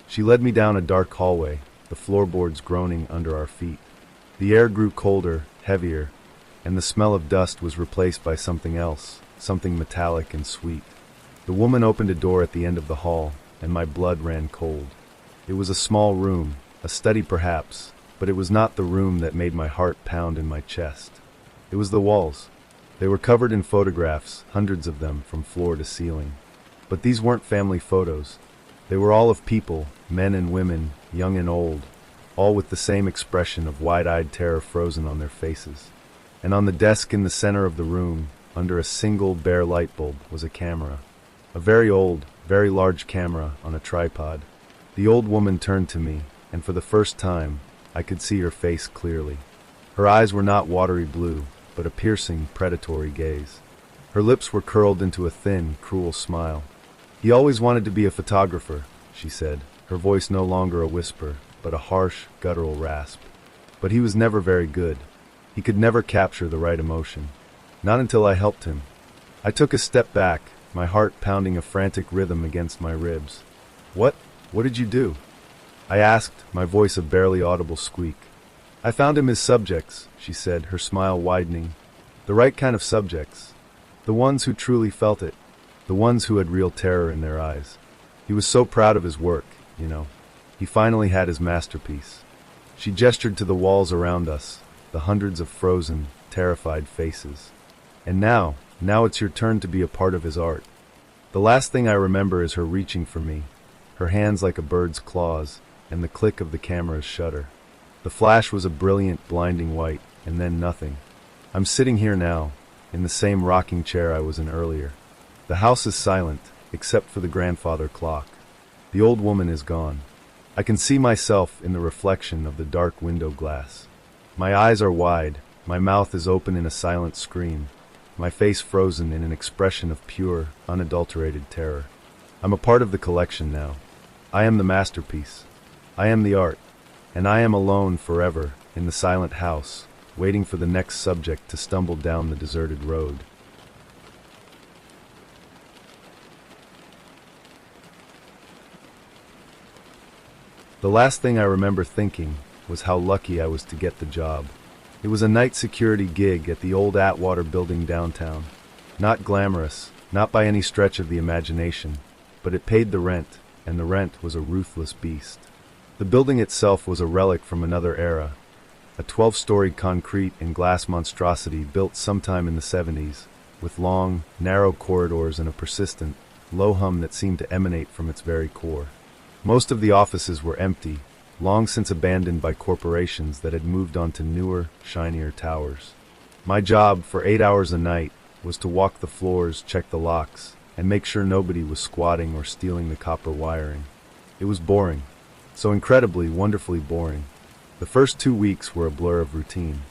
She led me down a dark hallway, the floorboards groaning under our feet. The air grew colder, heavier, and the smell of dust was replaced by something else, something metallic and sweet. The woman opened a door at the end of the hall, and my blood ran cold. It was a small room, a study perhaps, but it was not the room that made my heart pound in my chest. It was the walls. They were covered in photographs, hundreds of them, from floor to ceiling. But these weren't family photos. They were all of people, men and women, young and old, all with the same expression of wide-eyed terror frozen on their faces. And on the desk in the center of the room, under a single bare light bulb, was a camera. A very old, very large camera on a tripod. The old woman turned to me, and for the first time, I could see her face clearly. Her eyes were not watery blue, but a piercing, predatory gaze. Her lips were curled into a thin, cruel smile. "He always wanted to be a photographer," she said, her voice no longer a whisper, but a harsh, guttural rasp. "But he was never very good. He could never capture the right emotion. Not until I helped him." I took a step back, my heart pounding a frantic rhythm against my ribs. What did you do?" I asked, my voice a barely audible squeak. "I found him his subjects," she said, her smile widening. "The right kind of subjects. The ones who truly felt it. The ones who had real terror in their eyes. He was so proud of his work, you know. He finally had his masterpiece." She gestured to the walls around us, the hundreds of frozen, terrified faces. "And now it's your turn to be a part of his art." The last thing I remember is her reaching for me, her hands like a bird's claws, and the click of the camera's shutter. The flash was a brilliant, blinding white, and then nothing. I'm sitting here now, in the same rocking chair I was in earlier. The house is silent, except for the grandfather clock. The old woman is gone. I can see myself in the reflection of the dark window glass. My eyes are wide, my mouth is open in a silent scream, my face frozen in an expression of pure, unadulterated terror. I'm a part of the collection now. I am the masterpiece. I am the art. And I am alone forever in the silent house, waiting for the next subject to stumble down the deserted road. The last thing I remember thinking was how lucky I was to get the job. It was a night security gig at the old Atwater building downtown. Not glamorous, not by any stretch of the imagination, but it paid the rent, and the rent was a ruthless beast. The building itself was a relic from another era, a 12-story concrete and glass monstrosity built sometime in the 70s, with long, narrow corridors and a persistent, low hum that seemed to emanate from its very core. Most of the offices were empty, long since abandoned by corporations that had moved on to newer, shinier towers. My job, for 8 hours a night, was to walk the floors, check the locks, and make sure nobody was squatting or stealing the copper wiring. It was boring. So incredibly, wonderfully boring. The first 2 weeks were a blur of routine.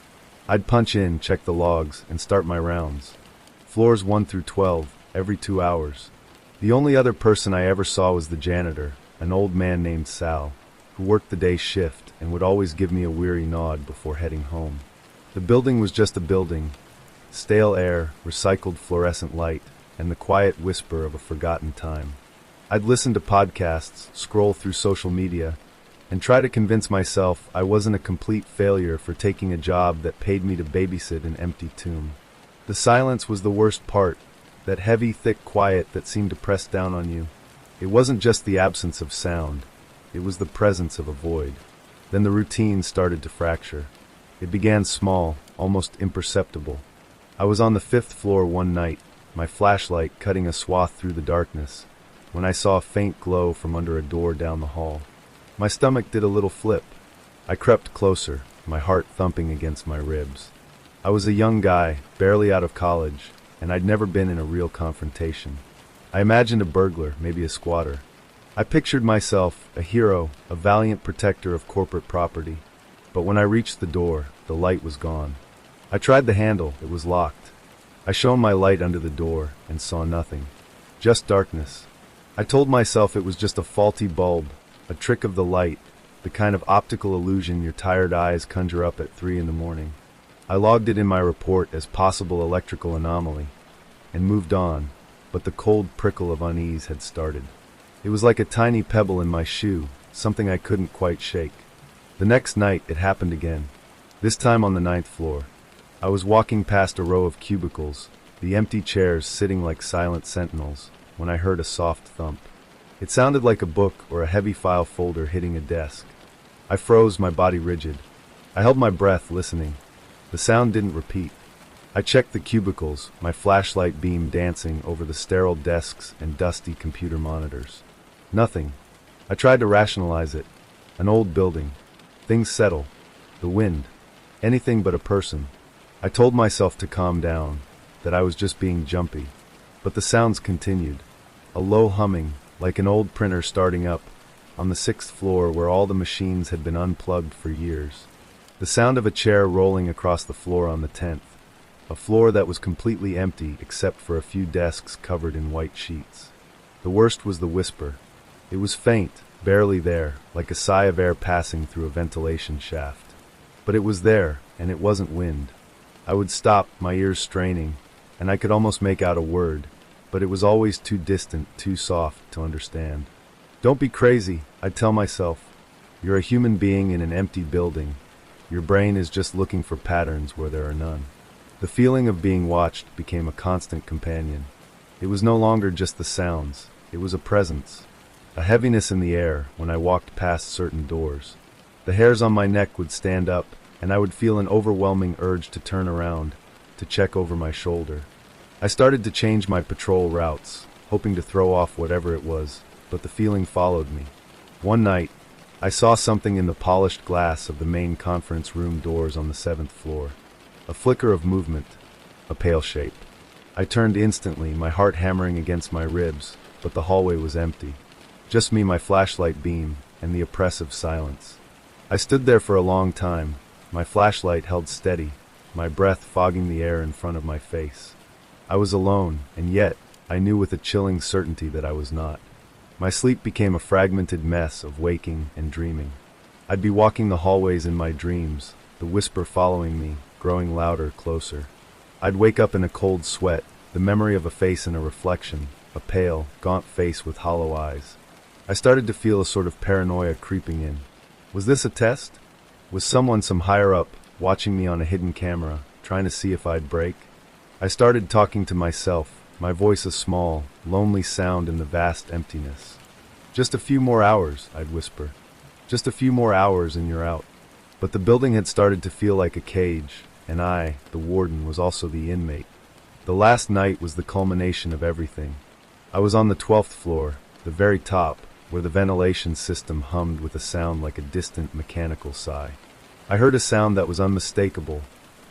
I'd punch in, check the logs, and start my rounds. Floors 1 through 12, every 2 hours. The only other person I ever saw was the janitor, an old man named Sal, who worked the day shift and would always give me a weary nod before heading home. The building was just a building. Stale air, recycled fluorescent light, and the quiet whisper of a forgotten time. I'd listen to podcasts, scroll through social media, and try to convince myself I wasn't a complete failure for taking a job that paid me to babysit an empty tomb. The silence was the worst part, that heavy, thick quiet that seemed to press down on you. It wasn't just the absence of sound, it was the presence of a void. Then the routine started to fracture. It began small, almost imperceptible. I was on the 5th floor one night, my flashlight cutting a swath through the darkness, when I saw a faint glow from under a door down the hall. My stomach did a little flip. I crept closer, my heart thumping against my ribs. I was a young guy, barely out of college, and I'd never been in a real confrontation. I imagined a burglar, maybe a squatter. I pictured myself, a hero, a valiant protector of corporate property. But when I reached the door, the light was gone. I tried the handle, it was locked. I shone my light under the door and saw nothing. Just darkness. I told myself it was just a faulty bulb, a trick of the light, the kind of optical illusion your tired eyes conjure up at 3 in the morning. I logged it in my report as possible electrical anomaly, and moved on, but the cold prickle of unease had started. It was like a tiny pebble in my shoe, something I couldn't quite shake. The next night, it happened again, this time on the 9th floor. I was walking past a row of cubicles, the empty chairs sitting like silent sentinels, when I heard a soft thump. It sounded like a book or a heavy file folder hitting a desk. I froze, my body rigid. I held my breath, listening. The sound didn't repeat. I checked the cubicles, my flashlight beam dancing over the sterile desks and dusty computer monitors. Nothing. I tried to rationalize it. An old building. Things settle. The wind. Anything but a person. I told myself to calm down, that I was just being jumpy. But the sounds continued. A low humming, like an old printer starting up, on the 6th floor where all the machines had been unplugged for years. The sound of a chair rolling across the floor on the 10th, a floor that was completely empty except for a few desks covered in white sheets. The worst was the whisper. It was faint, barely there, like a sigh of air passing through a ventilation shaft. But it was there, and it wasn't wind. I would stop, my ears straining, and I could almost make out a word, but it was always too distant, too soft to understand. Don't be crazy, I'd tell myself. You're a human being in an empty building. Your brain is just looking for patterns where there are none. The feeling of being watched became a constant companion. It was no longer just the sounds, it was a presence. A heaviness in the air when I walked past certain doors. The hairs on my neck would stand up, and I would feel an overwhelming urge to turn around, to check over my shoulder. I started to change my patrol routes, hoping to throw off whatever it was, but the feeling followed me. One night, I saw something in the polished glass of the main conference room doors on the 7th floor. A flicker of movement, a pale shape. I turned instantly, my heart hammering against my ribs, but the hallway was empty. Just me, my flashlight beam, and the oppressive silence. I stood there for a long time, my flashlight held steady, my breath fogging the air in front of my face. I was alone, and yet, I knew with a chilling certainty that I was not. My sleep became a fragmented mess of waking and dreaming. I'd be walking the hallways in my dreams, the whisper following me, growing louder, closer. I'd wake up in a cold sweat, the memory of a face in a reflection, a pale, gaunt face with hollow eyes. I started to feel a sort of paranoia creeping in. Was this a test? Was someone, some higher up, watching me on a hidden camera, trying to see if I'd break? I started talking to myself, my voice a small, lonely sound in the vast emptiness. Just a few more hours, I'd whisper. Just a few more hours and you're out. But the building had started to feel like a cage, and I, the warden, was also the inmate. The last night was the culmination of everything. I was on the 12th floor, the very top, where the ventilation system hummed with a sound like a distant mechanical sigh. I heard a sound that was unmistakable,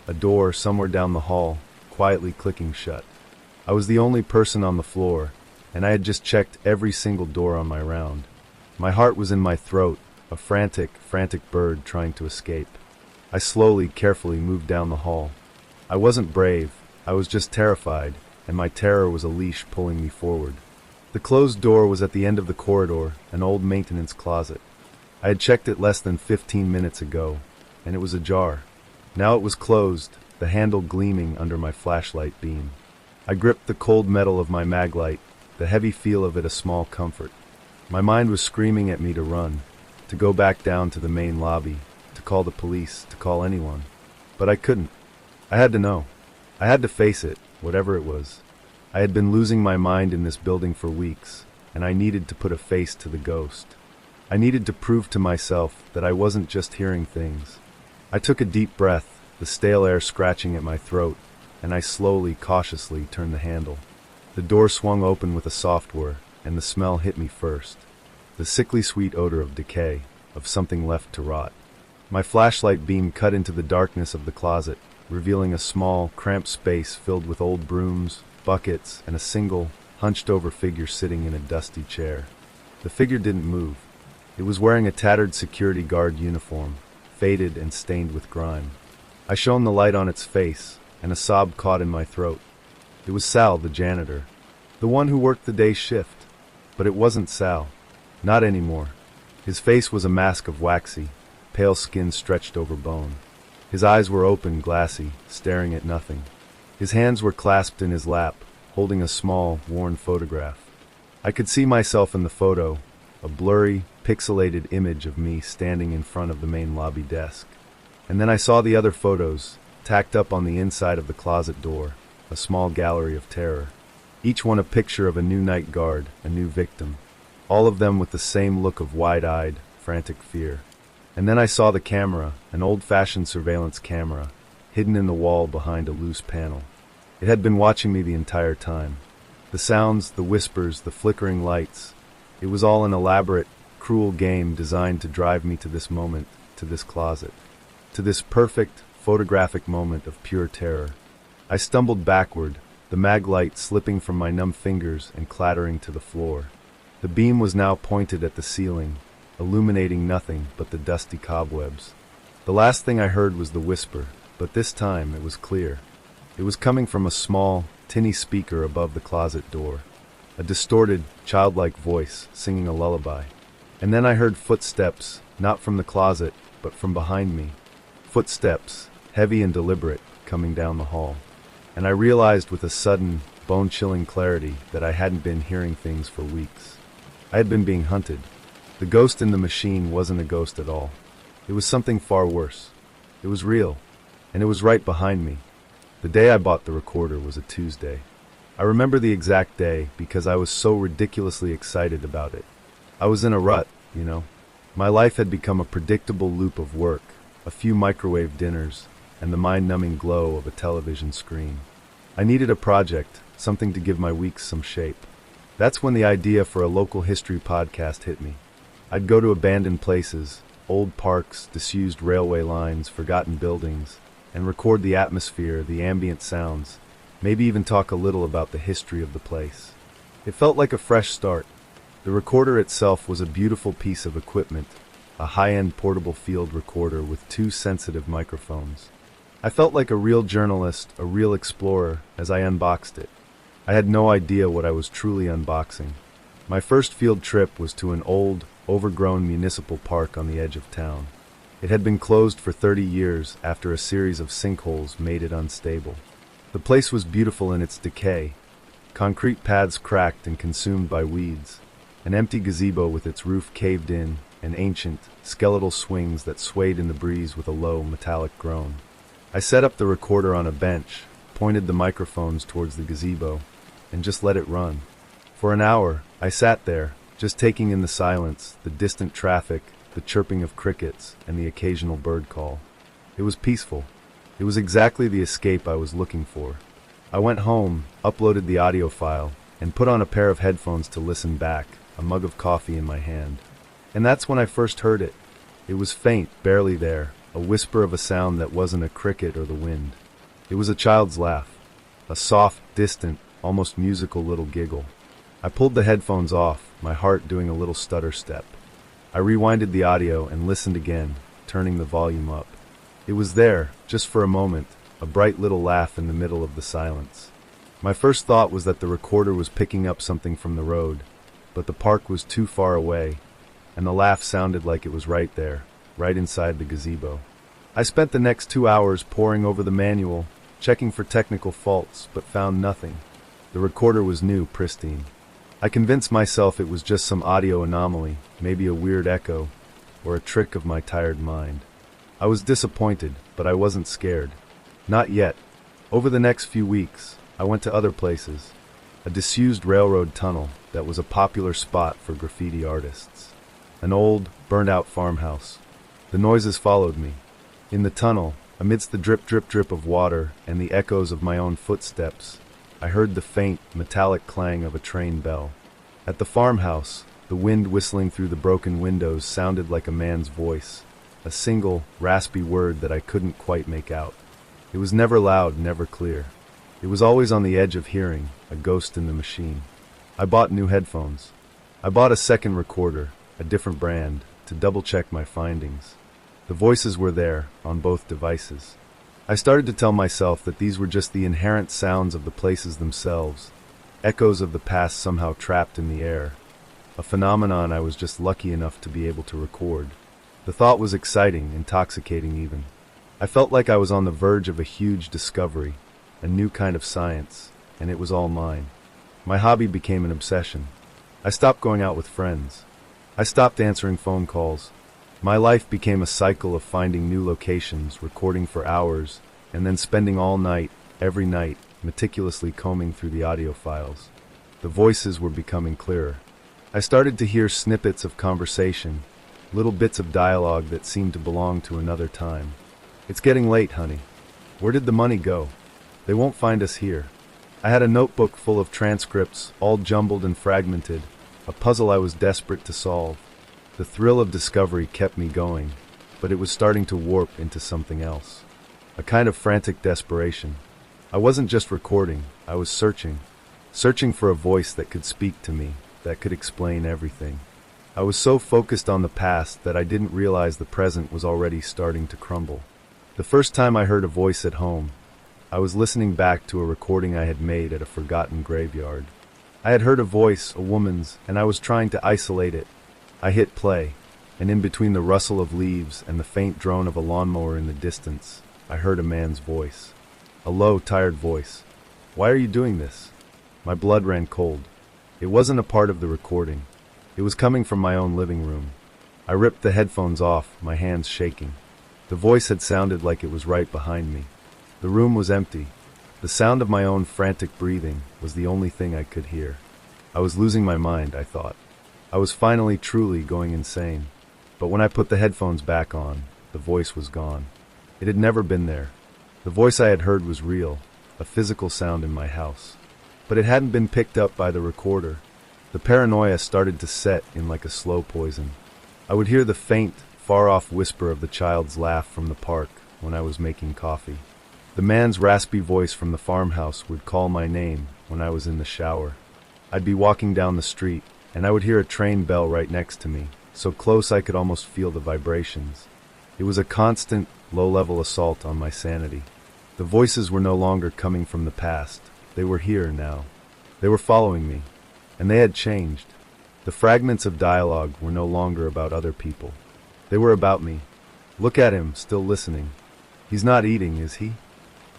a door somewhere down the hall, quietly clicking shut. I was the only person on the floor, and I had just checked every single door on my round. My heart was in my throat, a frantic, frantic bird trying to escape. I slowly, carefully moved down the hall. I wasn't brave, I was just terrified, and my terror was a leash pulling me forward. The closed door was at the end of the corridor, an old maintenance closet. I had checked it less than 15 minutes ago, and it was ajar. Now it was closed, the handle gleaming under my flashlight beam. I gripped the cold metal of my maglite, the heavy feel of it a small comfort. My mind was screaming at me to run, to go back down to the main lobby, to call the police, to call anyone. But I couldn't. I had to know. I had to face it, whatever it was. I had been losing my mind in this building for weeks, and I needed to put a face to the ghost. I needed to prove to myself that I wasn't just hearing things. I took a deep breath, the stale air scratching at my throat, and I slowly, cautiously turned the handle. The door swung open with a soft whir, and the smell hit me first. The sickly sweet odor of decay, of something left to rot. My flashlight beam cut into the darkness of the closet, revealing a small, cramped space filled with old brooms, buckets, and a single, hunched-over figure sitting in a dusty chair. The figure didn't move. It was wearing a tattered security guard uniform, faded and stained with grime. I shone the light on its face, and a sob caught in my throat. It was Sal, the janitor, the one who worked the day shift. But it wasn't Sal. Not anymore. His face was a mask of waxy, pale skin stretched over bone. His eyes were open, glassy, staring at nothing. His hands were clasped in his lap, holding a small, worn photograph. I could see myself in the photo, a blurry, pixelated image of me standing in front of the main lobby desk. And then I saw the other photos, tacked up on the inside of the closet door, a small gallery of terror. Each one a picture of a new night guard, a new victim. All of them with the same look of wide-eyed, frantic fear. And then I saw the camera, an old-fashioned surveillance camera, hidden in the wall behind a loose panel. It had been watching me the entire time. The sounds, the whispers, the flickering lights. It was all an elaborate, cruel game designed to drive me to this moment, to this closet. To this perfect, photographic moment of pure terror. I stumbled backward, the mag light slipping from my numb fingers and clattering to the floor. The beam was now pointed at the ceiling, illuminating nothing but the dusty cobwebs. The last thing I heard was the whisper, but this time it was clear. It was coming from a small, tinny speaker above the closet door. A distorted, childlike voice singing a lullaby. And then I heard footsteps, not from the closet, but from behind me. Footsteps, heavy and deliberate, coming down the hall. And I realized with a sudden, bone-chilling clarity that I hadn't been hearing things for weeks. I had been being hunted. The ghost in the machine wasn't a ghost at all. It was something far worse. It was real, and it was right behind me. The day I bought the recorder was a Tuesday. I remember the exact day because I was so ridiculously excited about it. I was in a rut, you know. My life had become a predictable loop of work, a few microwave dinners, and the mind-numbing glow of a television screen. I needed a project, something to give my weeks some shape. That's when the idea for a local history podcast hit me. I'd go to abandoned places, old parks, disused railway lines, forgotten buildings, and record the atmosphere, the ambient sounds, maybe even talk a little about the history of the place. It felt like a fresh start. The recorder itself was a beautiful piece of equipment, a high-end portable field recorder with 2 sensitive microphones. I felt like a real journalist, a real explorer, as I unboxed it. I had no idea what I was truly unboxing. My first field trip was to an old, overgrown municipal park on the edge of town. It had been closed for 30 years after a series of sinkholes made it unstable. The place was beautiful in its decay. Concrete paths cracked and consumed by weeds. An empty gazebo with its roof caved in, and ancient, skeletal swings that swayed in the breeze with a low, metallic groan. I set up the recorder on a bench, pointed the microphones towards the gazebo, and just let it run. For an hour, I sat there, just taking in the silence, the distant traffic, the chirping of crickets, and the occasional bird call. It was peaceful. It was exactly the escape I was looking for. I went home, uploaded the audio file, and put on a pair of headphones to listen back, a mug of coffee in my hand. And that's when I first heard it. It was faint, barely there, a whisper of a sound that wasn't a cricket or the wind. It was a child's laugh, a soft, distant, almost musical little giggle. I pulled the headphones off, my heart doing a little stutter step. I rewinded the audio and listened again, turning the volume up. It was there, just for a moment, a bright little laugh in the middle of the silence. My first thought was that the recorder was picking up something from the road, but the park was too far away, and the laugh sounded like it was right there, right inside the gazebo. I spent the next 2 hours poring over the manual, checking for technical faults, but found nothing. The recorder was new, pristine. I convinced myself it was just some audio anomaly, maybe a weird echo, or a trick of my tired mind. I was disappointed, but I wasn't scared. Not yet. Over the next few weeks, I went to other places. A disused railroad tunnel that was a popular spot for graffiti artists. An old, burned-out farmhouse. The noises followed me. In the tunnel, amidst the drip, drip, drip of water and the echoes of my own footsteps, I heard the faint, metallic clang of a train bell. At the farmhouse, the wind whistling through the broken windows sounded like a man's voice, a single, raspy word that I couldn't quite make out. It was never loud, never clear. It was always on the edge of hearing, a ghost in the machine. I bought new headphones. I bought a second recorder, a different brand, to double-check my findings. The voices were there, on both devices. I started to tell myself that these were just the inherent sounds of the places themselves, echoes of the past somehow trapped in the air, a phenomenon I was just lucky enough to be able to record. The thought was exciting, intoxicating even. I felt like I was on the verge of a huge discovery, a new kind of science, and it was all mine. My hobby became an obsession. I stopped going out with friends. I stopped answering phone calls. My life became a cycle of finding new locations, recording for hours, and then spending all night, every night, meticulously combing through the audio files. The voices were becoming clearer. I started to hear snippets of conversation, little bits of dialogue that seemed to belong to another time. "It's getting late, honey. Where did the money go? They won't find us here." I had a notebook full of transcripts, all jumbled and fragmented, a puzzle I was desperate to solve. The thrill of discovery kept me going, but it was starting to warp into something else. A kind of frantic desperation. I wasn't just recording, I was searching for a voice that could speak to me, that could explain everything. I was so focused on the past that I didn't realize the present was already starting to crumble. The first time I heard a voice at home, I was listening back to a recording I had made at a forgotten graveyard. I had heard a voice, a woman's, and I was trying to isolate it. I hit play, and in between the rustle of leaves and the faint drone of a lawnmower in the distance, I heard a man's voice. A low, tired voice. "Why are you doing this?" My blood ran cold. It wasn't a part of the recording. It was coming from my own living room. I ripped the headphones off, my hands shaking. The voice had sounded like it was right behind me. The room was empty. The sound of my own frantic breathing was the only thing I could hear. I was losing my mind, I thought. I was finally truly going insane. But when I put the headphones back on, the voice was gone. It had never been there. The voice I had heard was real, a physical sound in my house. But it hadn't been picked up by the recorder. The paranoia started to set in like a slow poison. I would hear the faint, far-off whisper of the child's laugh from the park when I was making coffee. The man's raspy voice from the farmhouse would call my name when I was in the shower. I'd be walking down the street, and I would hear a train bell right next to me, so close I could almost feel the vibrations. It was a constant, low-level assault on my sanity. The voices were no longer coming from the past. They were here now. They were following me, and they had changed. The fragments of dialogue were no longer about other people. They were about me. Look at him, still listening. He's not eating, is he?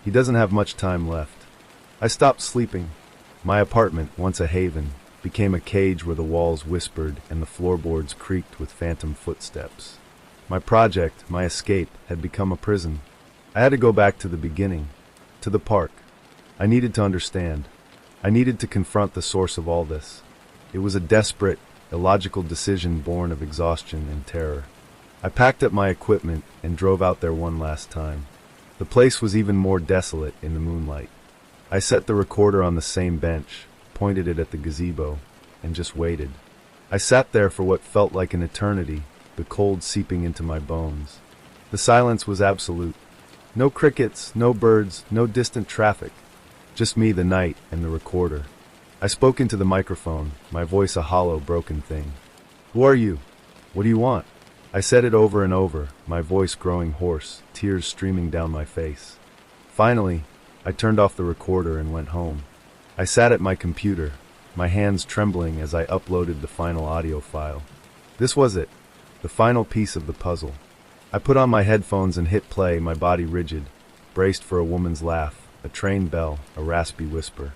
He doesn't have much time left. I stopped sleeping. My apartment, once a haven, became a cage where the walls whispered and the floorboards creaked with phantom footsteps. My project, my escape, had become a prison. I had to go back to the beginning, to the park. I needed to understand. I needed to confront the source of all this. It was a desperate, illogical decision born of exhaustion and terror. I packed up my equipment and drove out there one last time. The place was even more desolate in the moonlight. I set the recorder on the same bench, pointed it at the gazebo, and just waited. I sat there for what felt like an eternity, the cold seeping into my bones. The silence was absolute. No crickets, no birds, no distant traffic. Just me, the night, and the recorder. I spoke into the microphone, my voice a hollow, broken thing. "Who are you? What do you want?" I said it over and over, my voice growing hoarse, tears streaming down my face. Finally, I turned off the recorder and went home. I sat at my computer, my hands trembling as I uploaded the final audio file. This was it, the final piece of the puzzle. I put on my headphones and hit play, my body rigid, braced for a woman's laugh, a train bell, a raspy whisper.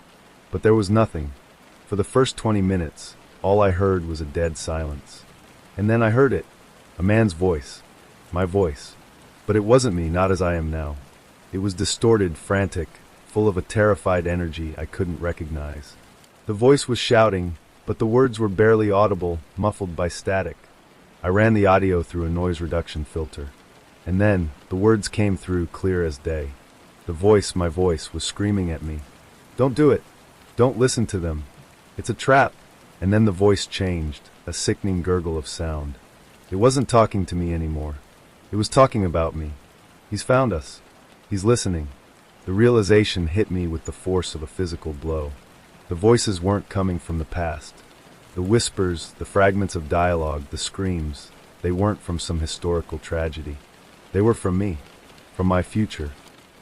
But there was nothing. For the first 20 minutes, all I heard was a dead silence. And then I heard it, a man's voice, my voice. But it wasn't me, not as I am now. It was distorted, frantic, full of a terrified energy I couldn't recognize. The voice was shouting, but the words were barely audible, muffled by static. I ran the audio through a noise reduction filter. And then, the words came through clear as day. The voice, my voice, was screaming at me. "Don't do it. Don't listen to them. It's a trap." And then the voice changed, a sickening gurgle of sound. It wasn't talking to me anymore. It was talking about me. He's found us. He's listening. The realization hit me with the force of a physical blow. The voices weren't coming from the past. The whispers, the fragments of dialogue, the screams, they weren't from some historical tragedy. They were from me, from my future.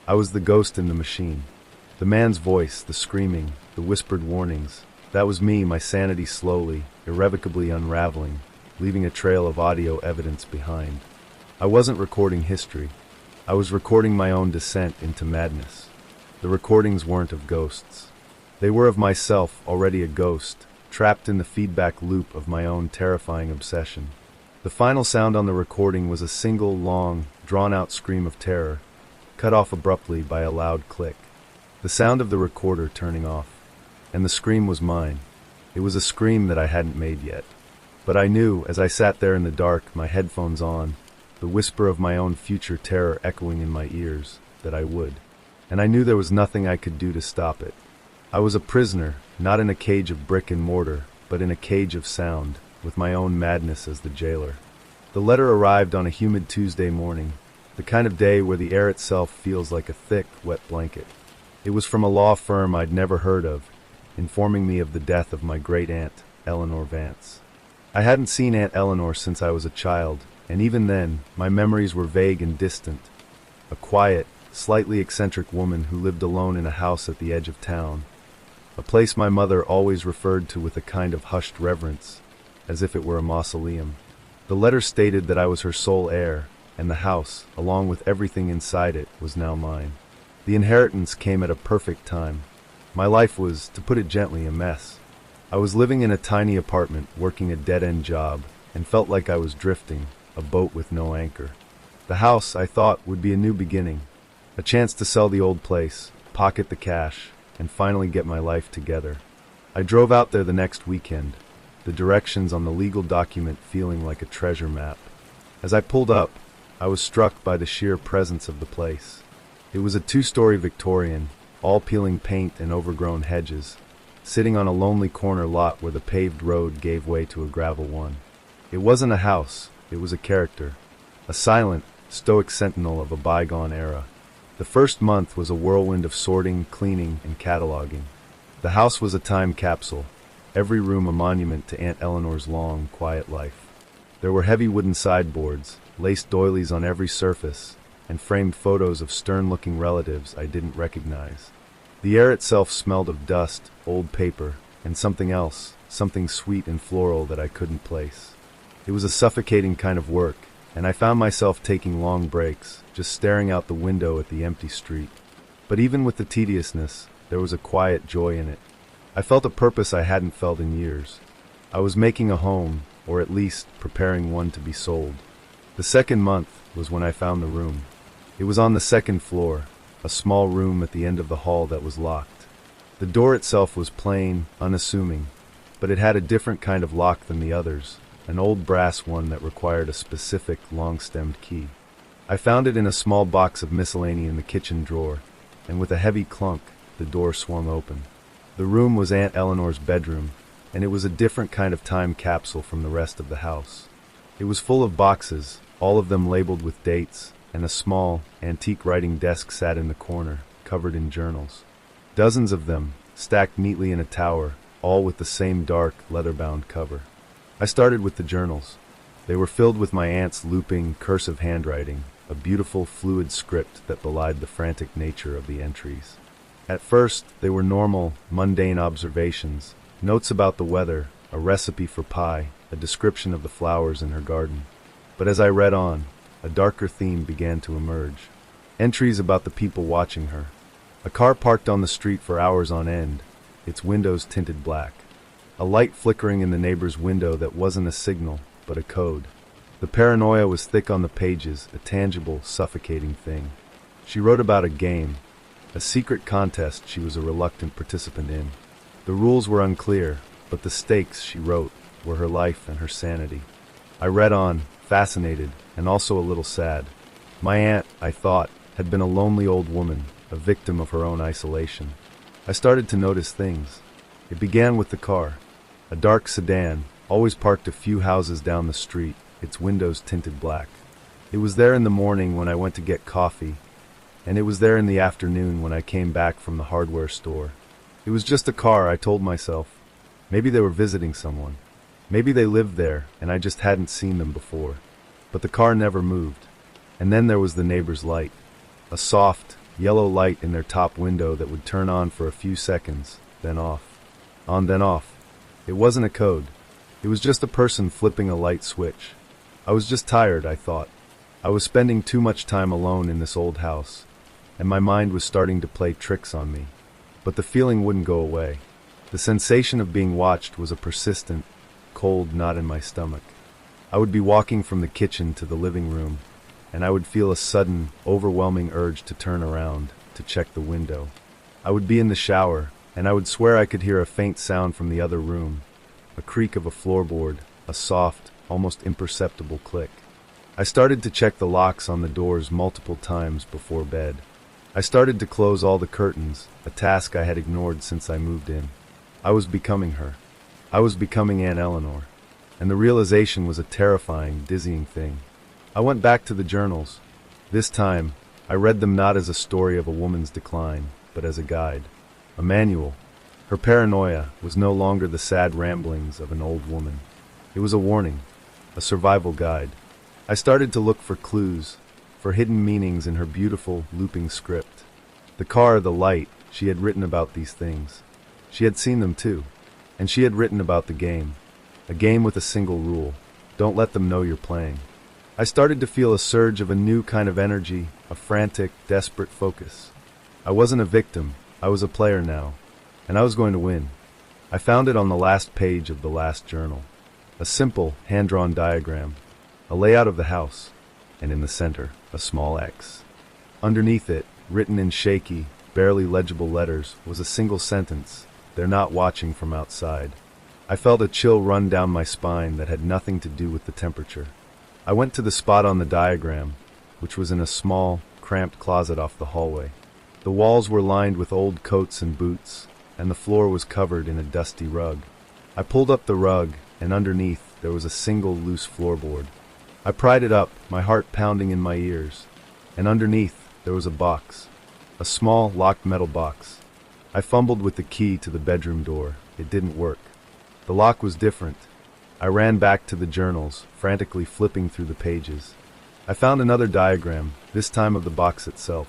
I was the ghost in the machine. The man's voice, the screaming, the whispered warnings, that was me, my sanity slowly, irrevocably unraveling, leaving a trail of audio evidence behind. I wasn't recording history. I was recording my own descent into madness. The recordings weren't of ghosts. They were of myself, already a ghost, trapped in the feedback loop of my own terrifying obsession. The final sound on the recording was a single, long, drawn-out scream of terror, cut off abruptly by a loud click. The sound of the recorder turning off. And the scream was mine. It was a scream that I hadn't made yet. But I knew, as I sat there in the dark, my headphones on, the whisper of my own future terror echoing in my ears, that I would. And I knew there was nothing I could do to stop it. I was a prisoner, not in a cage of brick and mortar, but in a cage of sound, with my own madness as the jailer. The letter arrived on a humid Tuesday morning, the kind of day where the air itself feels like a thick, wet blanket. It was from a law firm I'd never heard of, informing me of the death of my great-aunt, Eleanor Vance. I hadn't seen Aunt Eleanor since I was a child, and even then, my memories were vague and distant. A quiet, slightly eccentric woman who lived alone in a house at the edge of town. A place my mother always referred to with a kind of hushed reverence, as if it were a mausoleum. The letter stated that I was her sole heir, and the house, along with everything inside it, was now mine. The inheritance came at a perfect time. My life was, to put it gently, a mess. I was living in a tiny apartment, working a dead-end job, and felt like I was drifting, a boat with no anchor. The house, I thought, would be a new beginning, a chance to sell the old place, pocket the cash, and finally get my life together. I drove out there the next weekend, the directions on the legal document feeling like a treasure map. As I pulled up, I was struck by the sheer presence of the place. It was a two-story Victorian, all peeling paint and overgrown hedges, sitting on a lonely corner lot where the paved road gave way to a gravel one. It wasn't a house, it was a character, a silent, stoic sentinel of a bygone era. The first month was a whirlwind of sorting, cleaning, and cataloging. The house was a time capsule, every room a monument to Aunt Eleanor's long, quiet life. There were heavy wooden sideboards, laced doilies on every surface, and framed photos of stern-looking relatives I didn't recognize. The air itself smelled of dust, old paper, and something else, something sweet and floral that I couldn't place. It was a suffocating kind of work, and I found myself taking long breaks, just staring out the window at the empty street. But even with the tediousness, there was a quiet joy in it. I felt a purpose I hadn't felt in years. I was making a home, or at least preparing one to be sold. The second month was when I found the room. It was on the second floor, a small room at the end of the hall that was locked. The door itself was plain, unassuming, but it had a different kind of lock than the others, an old brass one that required a specific, long-stemmed key. I found it in a small box of miscellany in the kitchen drawer, and with a heavy clunk, the door swung open. The room was Aunt Eleanor's bedroom, and it was a different kind of time capsule from the rest of the house. It was full of boxes, all of them labeled with dates, and a small, antique writing desk sat in the corner, covered in journals. Dozens of them, stacked neatly in a tower, all with the same dark, leather-bound cover. I started with the journals. They were filled with my aunt's looping, cursive handwriting, a beautiful, fluid script that belied the frantic nature of the entries. At first, they were normal, mundane observations, notes about the weather, a recipe for pie, a description of the flowers in her garden. But as I read on, a darker theme began to emerge. Entries about the people watching her. A car parked on the street for hours on end, its windows tinted black. A light flickering in the neighbor's window that wasn't a signal, but a code. The paranoia was thick on the pages, a tangible, suffocating thing. She wrote about a game, a secret contest she was a reluctant participant in. The rules were unclear, but the stakes, she wrote, were her life and her sanity. I read on, fascinated, and also a little sad. My aunt, I thought, had been a lonely old woman, a victim of her own isolation. I started to notice things. It began with the car. A dark sedan, always parked a few houses down the street, its windows tinted black. It was there in the morning when I went to get coffee, and it was there in the afternoon when I came back from the hardware store. It was just a car, I told myself. Maybe they were visiting someone. Maybe they lived there, and I just hadn't seen them before. But the car never moved. And then there was the neighbor's light. A soft, yellow light in their top window that would turn on for a few seconds, then off. On, then off. It wasn't a code. It was just a person flipping a light switch. I was just tired, I thought. I was spending too much time alone in this old house, and my mind was starting to play tricks on me. But the feeling wouldn't go away. The sensation of being watched was a persistent, cold knot in my stomach. I would be walking from the kitchen to the living room, and I would feel a sudden, overwhelming urge to turn around, to check the window. I would be in the shower, and I would swear I could hear a faint sound from the other room, a creak of a floorboard, a soft, almost imperceptible click. I started to check the locks on the doors multiple times before bed. I started to close all the curtains, a task I had ignored since I moved in. I was becoming her. I was becoming Aunt Eleanor. And the realization was a terrifying, dizzying thing. I went back to the journals. This time, I read them not as a story of a woman's decline, but as a guide. A manual. Her paranoia was no longer the sad ramblings of an old woman. It was a warning, a survival guide. I started to look for clues, for hidden meanings in her beautiful, looping script. The car, the light, she had written about these things. She had seen them too, and she had written about the game. A game with a single rule. Don't let them know you're playing. I started to feel a surge of a new kind of energy, a frantic, desperate focus. I wasn't a victim, I was a player now, and I was going to win. I found it on the last page of the last journal. A simple, hand-drawn diagram, a layout of the house, and in the center, a small X. Underneath it, written in shaky, barely legible letters, was a single sentence, "They're not watching from outside." I felt a chill run down my spine that had nothing to do with the temperature. I went to the spot on the diagram, which was in a small, cramped closet off the hallway. The walls were lined with old coats and boots, and the floor was covered in a dusty rug. I pulled up the rug, and underneath there was a single loose floorboard. I pried it up, my heart pounding in my ears, and underneath there was a box, a small, locked metal box. I fumbled with the key to the bedroom door. It didn't work. The lock was different. I ran back to the journals, frantically flipping through the pages. I found another diagram, this time of the box itself,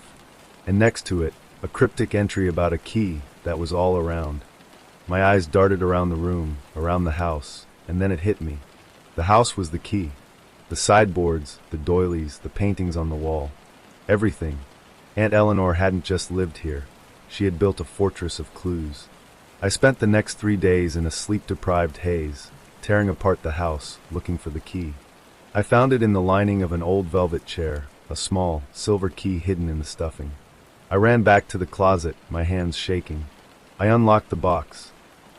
and next to it, a cryptic entry about a key that was all around. My eyes darted around the room, around the house, and then it hit me. The house was the key. The sideboards, the doilies, the paintings on the wall. Everything. Aunt Eleanor hadn't just lived here. She had built a fortress of clues. I spent the next 3 days in a sleep-deprived haze, tearing apart the house, looking for the key. I found it in the lining of an old velvet chair, a small, silver key hidden in the stuffing. I ran back to the closet, my hands shaking. I unlocked the box.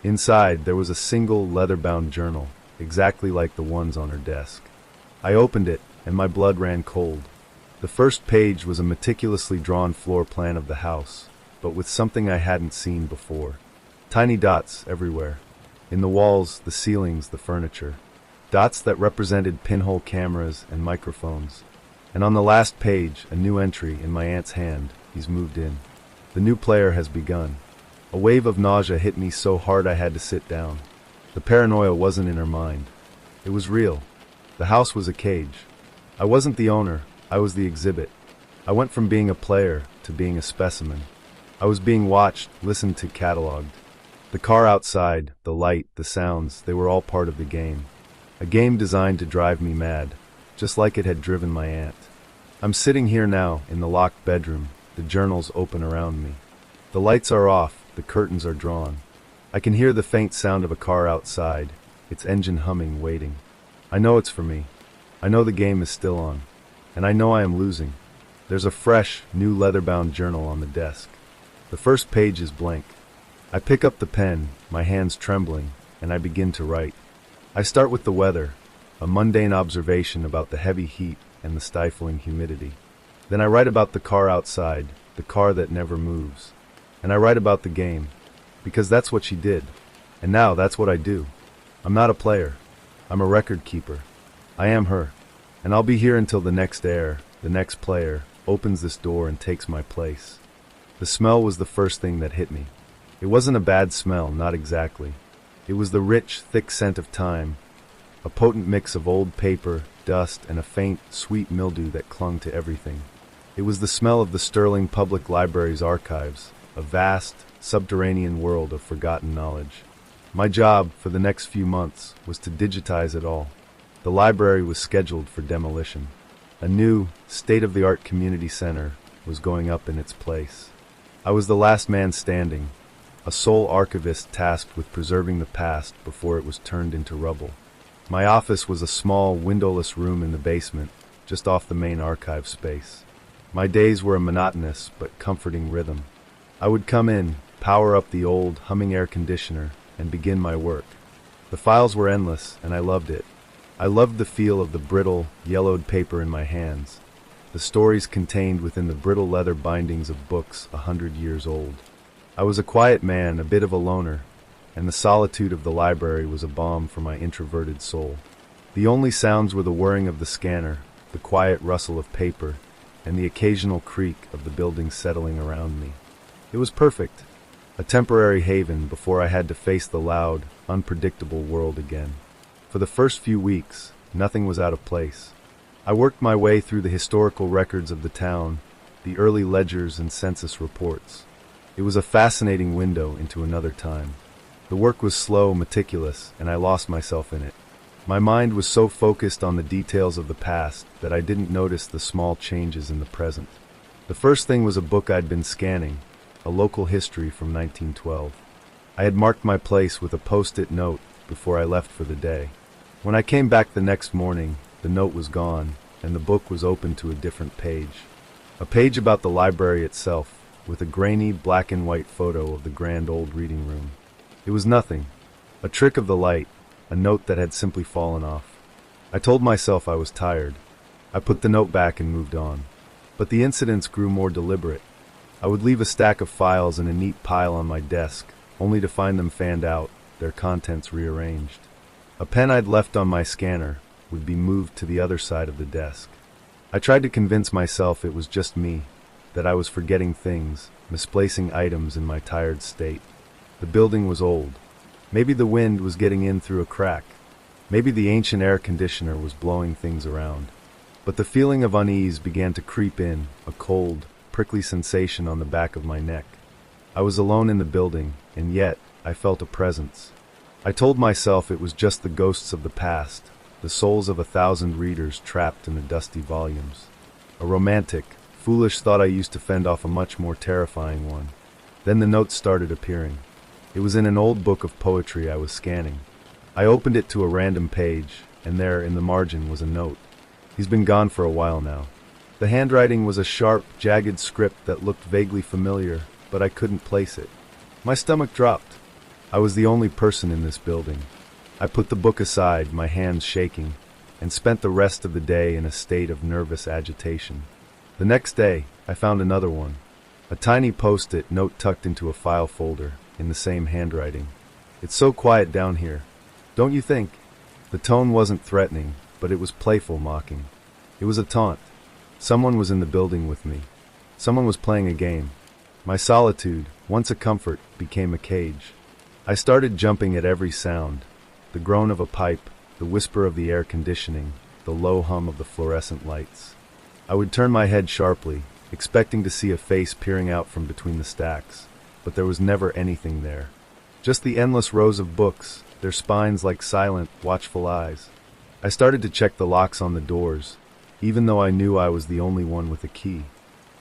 Inside, there was a single leather-bound journal, exactly like the ones on her desk. I opened it, and my blood ran cold. The first page was a meticulously drawn floor plan of the house, but with something I hadn't seen before. Tiny dots everywhere. In the walls, the ceilings, the furniture. Dots that represented pinhole cameras and microphones. And on the last page, a new entry in my aunt's hand. He's moved in. The new player has begun. A wave of nausea hit me so hard I had to sit down. The paranoia wasn't in her mind. It was real. The house was a cage. I wasn't the owner, I was the exhibit. I went from being a player to being a specimen. I was being watched, listened to, cataloged. The car outside, the light, the sounds, they were all part of the game. A game designed to drive me mad, just like it had driven my aunt. I'm sitting here now, in the locked bedroom, the journals open around me. The lights are off, the curtains are drawn. I can hear the faint sound of a car outside, its engine humming, waiting. I know it's for me. I know the game is still on. And I know I am losing. There's a fresh, new leather-bound journal on the desk. The first page is blank. I pick up the pen, my hands trembling, and I begin to write. I start with the weather, a mundane observation about the heavy heat and the stifling humidity. Then I write about the car outside, the car that never moves. And I write about the game, because that's what she did. And now that's what I do. I'm not a player. I'm a record keeper. I am her. And I'll be here until the next heir, the next player, opens this door and takes my place. The smell was the first thing that hit me. It wasn't a bad smell, not exactly. It was the rich, thick scent of time, a potent mix of old paper, dust, and a faint, sweet mildew that clung to everything. It was the smell of the Sterling Public Library's archives, a vast, subterranean world of forgotten knowledge. My job, for the next few months, was to digitize it all. The library was scheduled for demolition. A new, state-of-the-art community center was going up in its place. I was the last man standing, a sole archivist tasked with preserving the past before it was turned into rubble. My office was a small, windowless room in the basement, just off the main archive space. My days were a monotonous but comforting rhythm. I would come in, power up the old, humming air conditioner, and begin my work. The files were endless, and I loved it. I loved the feel of the brittle, yellowed paper in my hands, the stories contained within the brittle leather bindings of books 100 years old. I was a quiet man, a bit of a loner, and the solitude of the library was a balm for my introverted soul. The only sounds were the whirring of the scanner, the quiet rustle of paper, and the occasional creak of the building settling around me. It was perfect, a temporary haven before I had to face the loud, unpredictable world again. For the first few weeks, nothing was out of place. I worked my way through the historical records of the town, the early ledgers and census reports. It was a fascinating window into another time. The work was slow, meticulous, and I lost myself in it. My mind was so focused on the details of the past that I didn't notice the small changes in the present. The first thing was a book I'd been scanning, a local history from 1912. I had marked my place with a post-it note before I left for the day. When I came back the next morning, the note was gone, and the book was open to a different page. A page about the library itself, with a grainy black and white photo of the grand old reading room. It was nothing, a trick of the light, a note that had simply fallen off. I told myself I was tired. I put the note back and moved on. But the incidents grew more deliberate. I would leave a stack of files in a neat pile on my desk, only to find them fanned out, their contents rearranged. A pen I'd left on my scanner would be moved to the other side of the desk. I tried to convince myself it was just me, that I was forgetting things, misplacing items in my tired state. The building was old. Maybe the wind was getting in through a crack. Maybe the ancient air conditioner was blowing things around. But the feeling of unease began to creep in, a cold, prickly sensation on the back of my neck. I was alone in the building, and yet I felt a presence. I told myself it was just the ghosts of the past, the souls of 1,000 readers trapped in the dusty volumes. A romantic, foolish thought I used to fend off a much more terrifying one. Then the notes started appearing. It was in an old book of poetry I was scanning. I opened it to a random page, and there, in the margin, was a note. He's been gone for a while now. The handwriting was a sharp, jagged script that looked vaguely familiar, but I couldn't place it. My stomach dropped. I was the only person in this building. I put the book aside, my hands shaking, and spent the rest of the day in a state of nervous agitation. The next day, I found another one. A tiny post-it note tucked into a file folder, in the same handwriting. "It's so quiet down here. Don't you think?" The tone wasn't threatening, but it was playful mocking. It was a taunt. Someone was in the building with me. Someone was playing a game. My solitude, once a comfort, became a cage. I started jumping at every sound: the groan of a pipe, the whisper of the air conditioning, the low hum of the fluorescent lights. I would turn my head sharply, expecting to see a face peering out from between the stacks, but there was never anything there. Just the endless rows of books, their spines like silent, watchful eyes. I started to check the locks on the doors, even though I knew I was the only one with a key.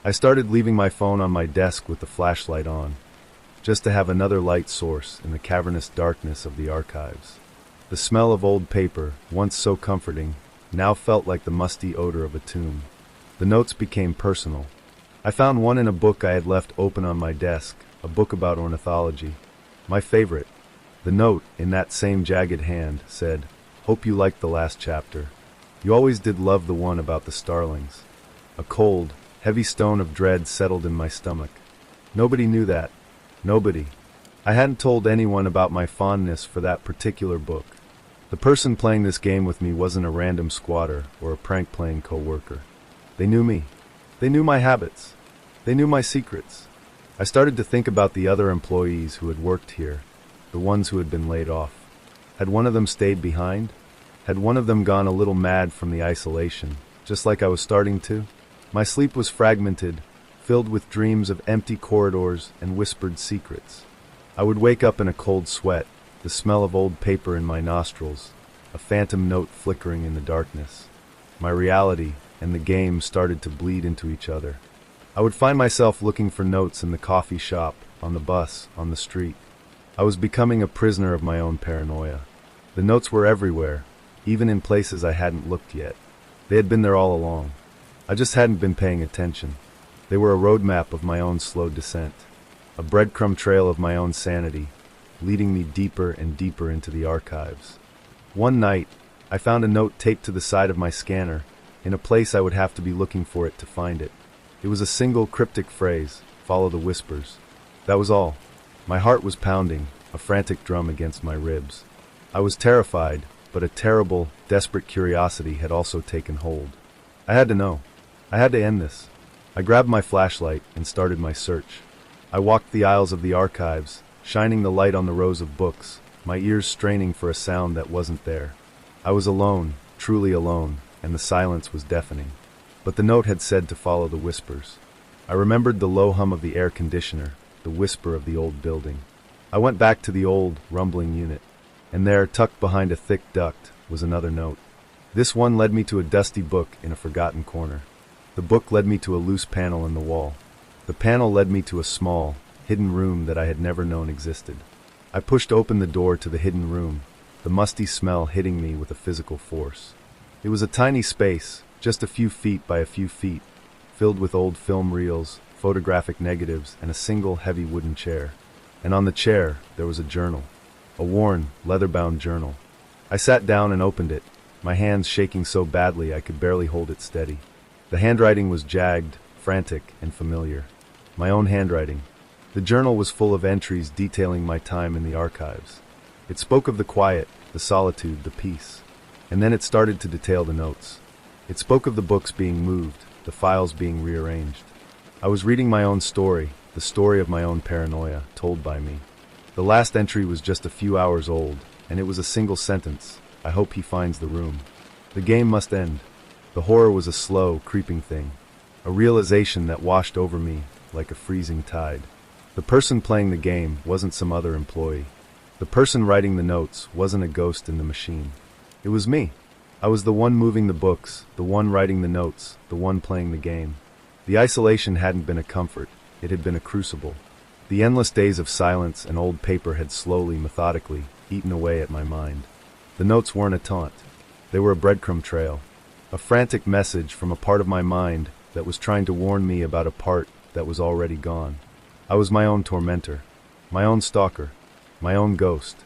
I started leaving my phone on my desk with the flashlight on, just to have another light source in the cavernous darkness of the archives. The smell of old paper, once so comforting, now felt like the musty odor of a tomb. The notes became personal. I found one in a book I had left open on my desk, a book about ornithology. My favorite. The note, in that same jagged hand, said, "Hope you liked the last chapter. You always did love the one about the starlings." A cold, heavy stone of dread settled in my stomach. Nobody knew that. Nobody. I hadn't told anyone about my fondness for that particular book. The person playing this game with me wasn't a random squatter or a prank-playing co-worker. They knew me. They knew my habits. They knew my secrets. I started to think about the other employees who had worked here, the ones who had been laid off. Had one of them stayed behind? Had one of them gone a little mad from the isolation, just like I was starting to? My sleep was fragmented, filled with dreams of empty corridors and whispered secrets. I would wake up in a cold sweat, the smell of old paper in my nostrils, a phantom note flickering in the darkness. My reality and the game started to bleed into each other. I would find myself looking for notes in the coffee shop, on the bus, on the street. I was becoming a prisoner of my own paranoia. The notes were everywhere, even in places I hadn't looked yet. They had been there all along. I just hadn't been paying attention. They were a roadmap of my own slow descent, a breadcrumb trail of my own sanity, leading me deeper and deeper into the archives. One night, I found a note taped to the side of my scanner, in a place I would have to be looking for it to find it. It was a single cryptic phrase, "Follow the whispers." That was all. My heart was pounding, a frantic drum against my ribs. I was terrified, but a terrible, desperate curiosity had also taken hold. I had to know. I had to end this. I grabbed my flashlight and started my search. I walked the aisles of the archives, shining the light on the rows of books, my ears straining for a sound that wasn't there. I was alone, truly alone, and the silence was deafening. But the note had said to follow the whispers. I remembered the low hum of the air conditioner, the whisper of the old building. I went back to the old, rumbling unit, and there, tucked behind a thick duct, was another note. This one led me to a dusty book in a forgotten corner. The book led me to a loose panel in the wall. The panel led me to a small, hidden room that I had never known existed. I pushed open the door to the hidden room, the musty smell hitting me with a physical force. It was a tiny space, just a few feet by a few feet, filled with old film reels, photographic negatives, and a single heavy wooden chair. And on the chair, there was a journal. A worn, leather-bound journal. I sat down and opened it, my hands shaking so badly I could barely hold it steady. The handwriting was jagged, frantic, and familiar. My own handwriting. The journal was full of entries detailing my time in the archives. It spoke of the quiet, the solitude, the peace. And then it started to detail the notes. It spoke of the books being moved, the files being rearranged. I was reading my own story, the story of my own paranoia, told by me. The last entry was just a few hours old, and it was a single sentence: "I hope he finds the room." The game must end. The horror was a slow, creeping thing, a realization that washed over me like a freezing tide. The person playing the game wasn't some other employee. The person writing the notes wasn't a ghost in the machine. It was me. I was the one moving the books, the one writing the notes, the one playing the game. The isolation hadn't been a comfort, it had been a crucible. The endless days of silence and old paper had slowly, methodically, eaten away at my mind. The notes weren't a taunt. They were a breadcrumb trail. A frantic message from a part of my mind that was trying to warn me about a part that was already gone. I was my own tormentor, my own stalker, my own ghost.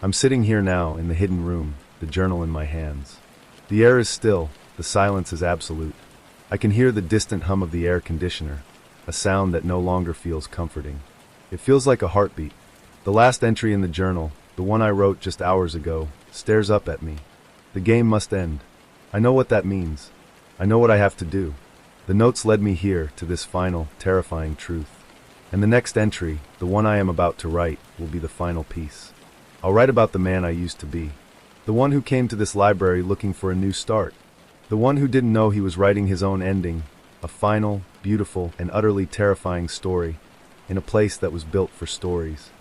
I'm sitting here now in the hidden room, the journal in my hands. The air is still, the silence is absolute. I can hear the distant hum of the air conditioner, a sound that no longer feels comforting. It feels like a heartbeat. The last entry in the journal, the one I wrote just hours ago, stares up at me. The game must end. I know what that means. I know what I have to do. The notes led me here, to this final, terrifying truth. And the next entry, the one I am about to write, will be the final piece. I'll write about the man I used to be. The one who came to this library looking for a new start. The one who didn't know he was writing his own ending, a final, beautiful, and utterly terrifying story, in a place that was built for stories.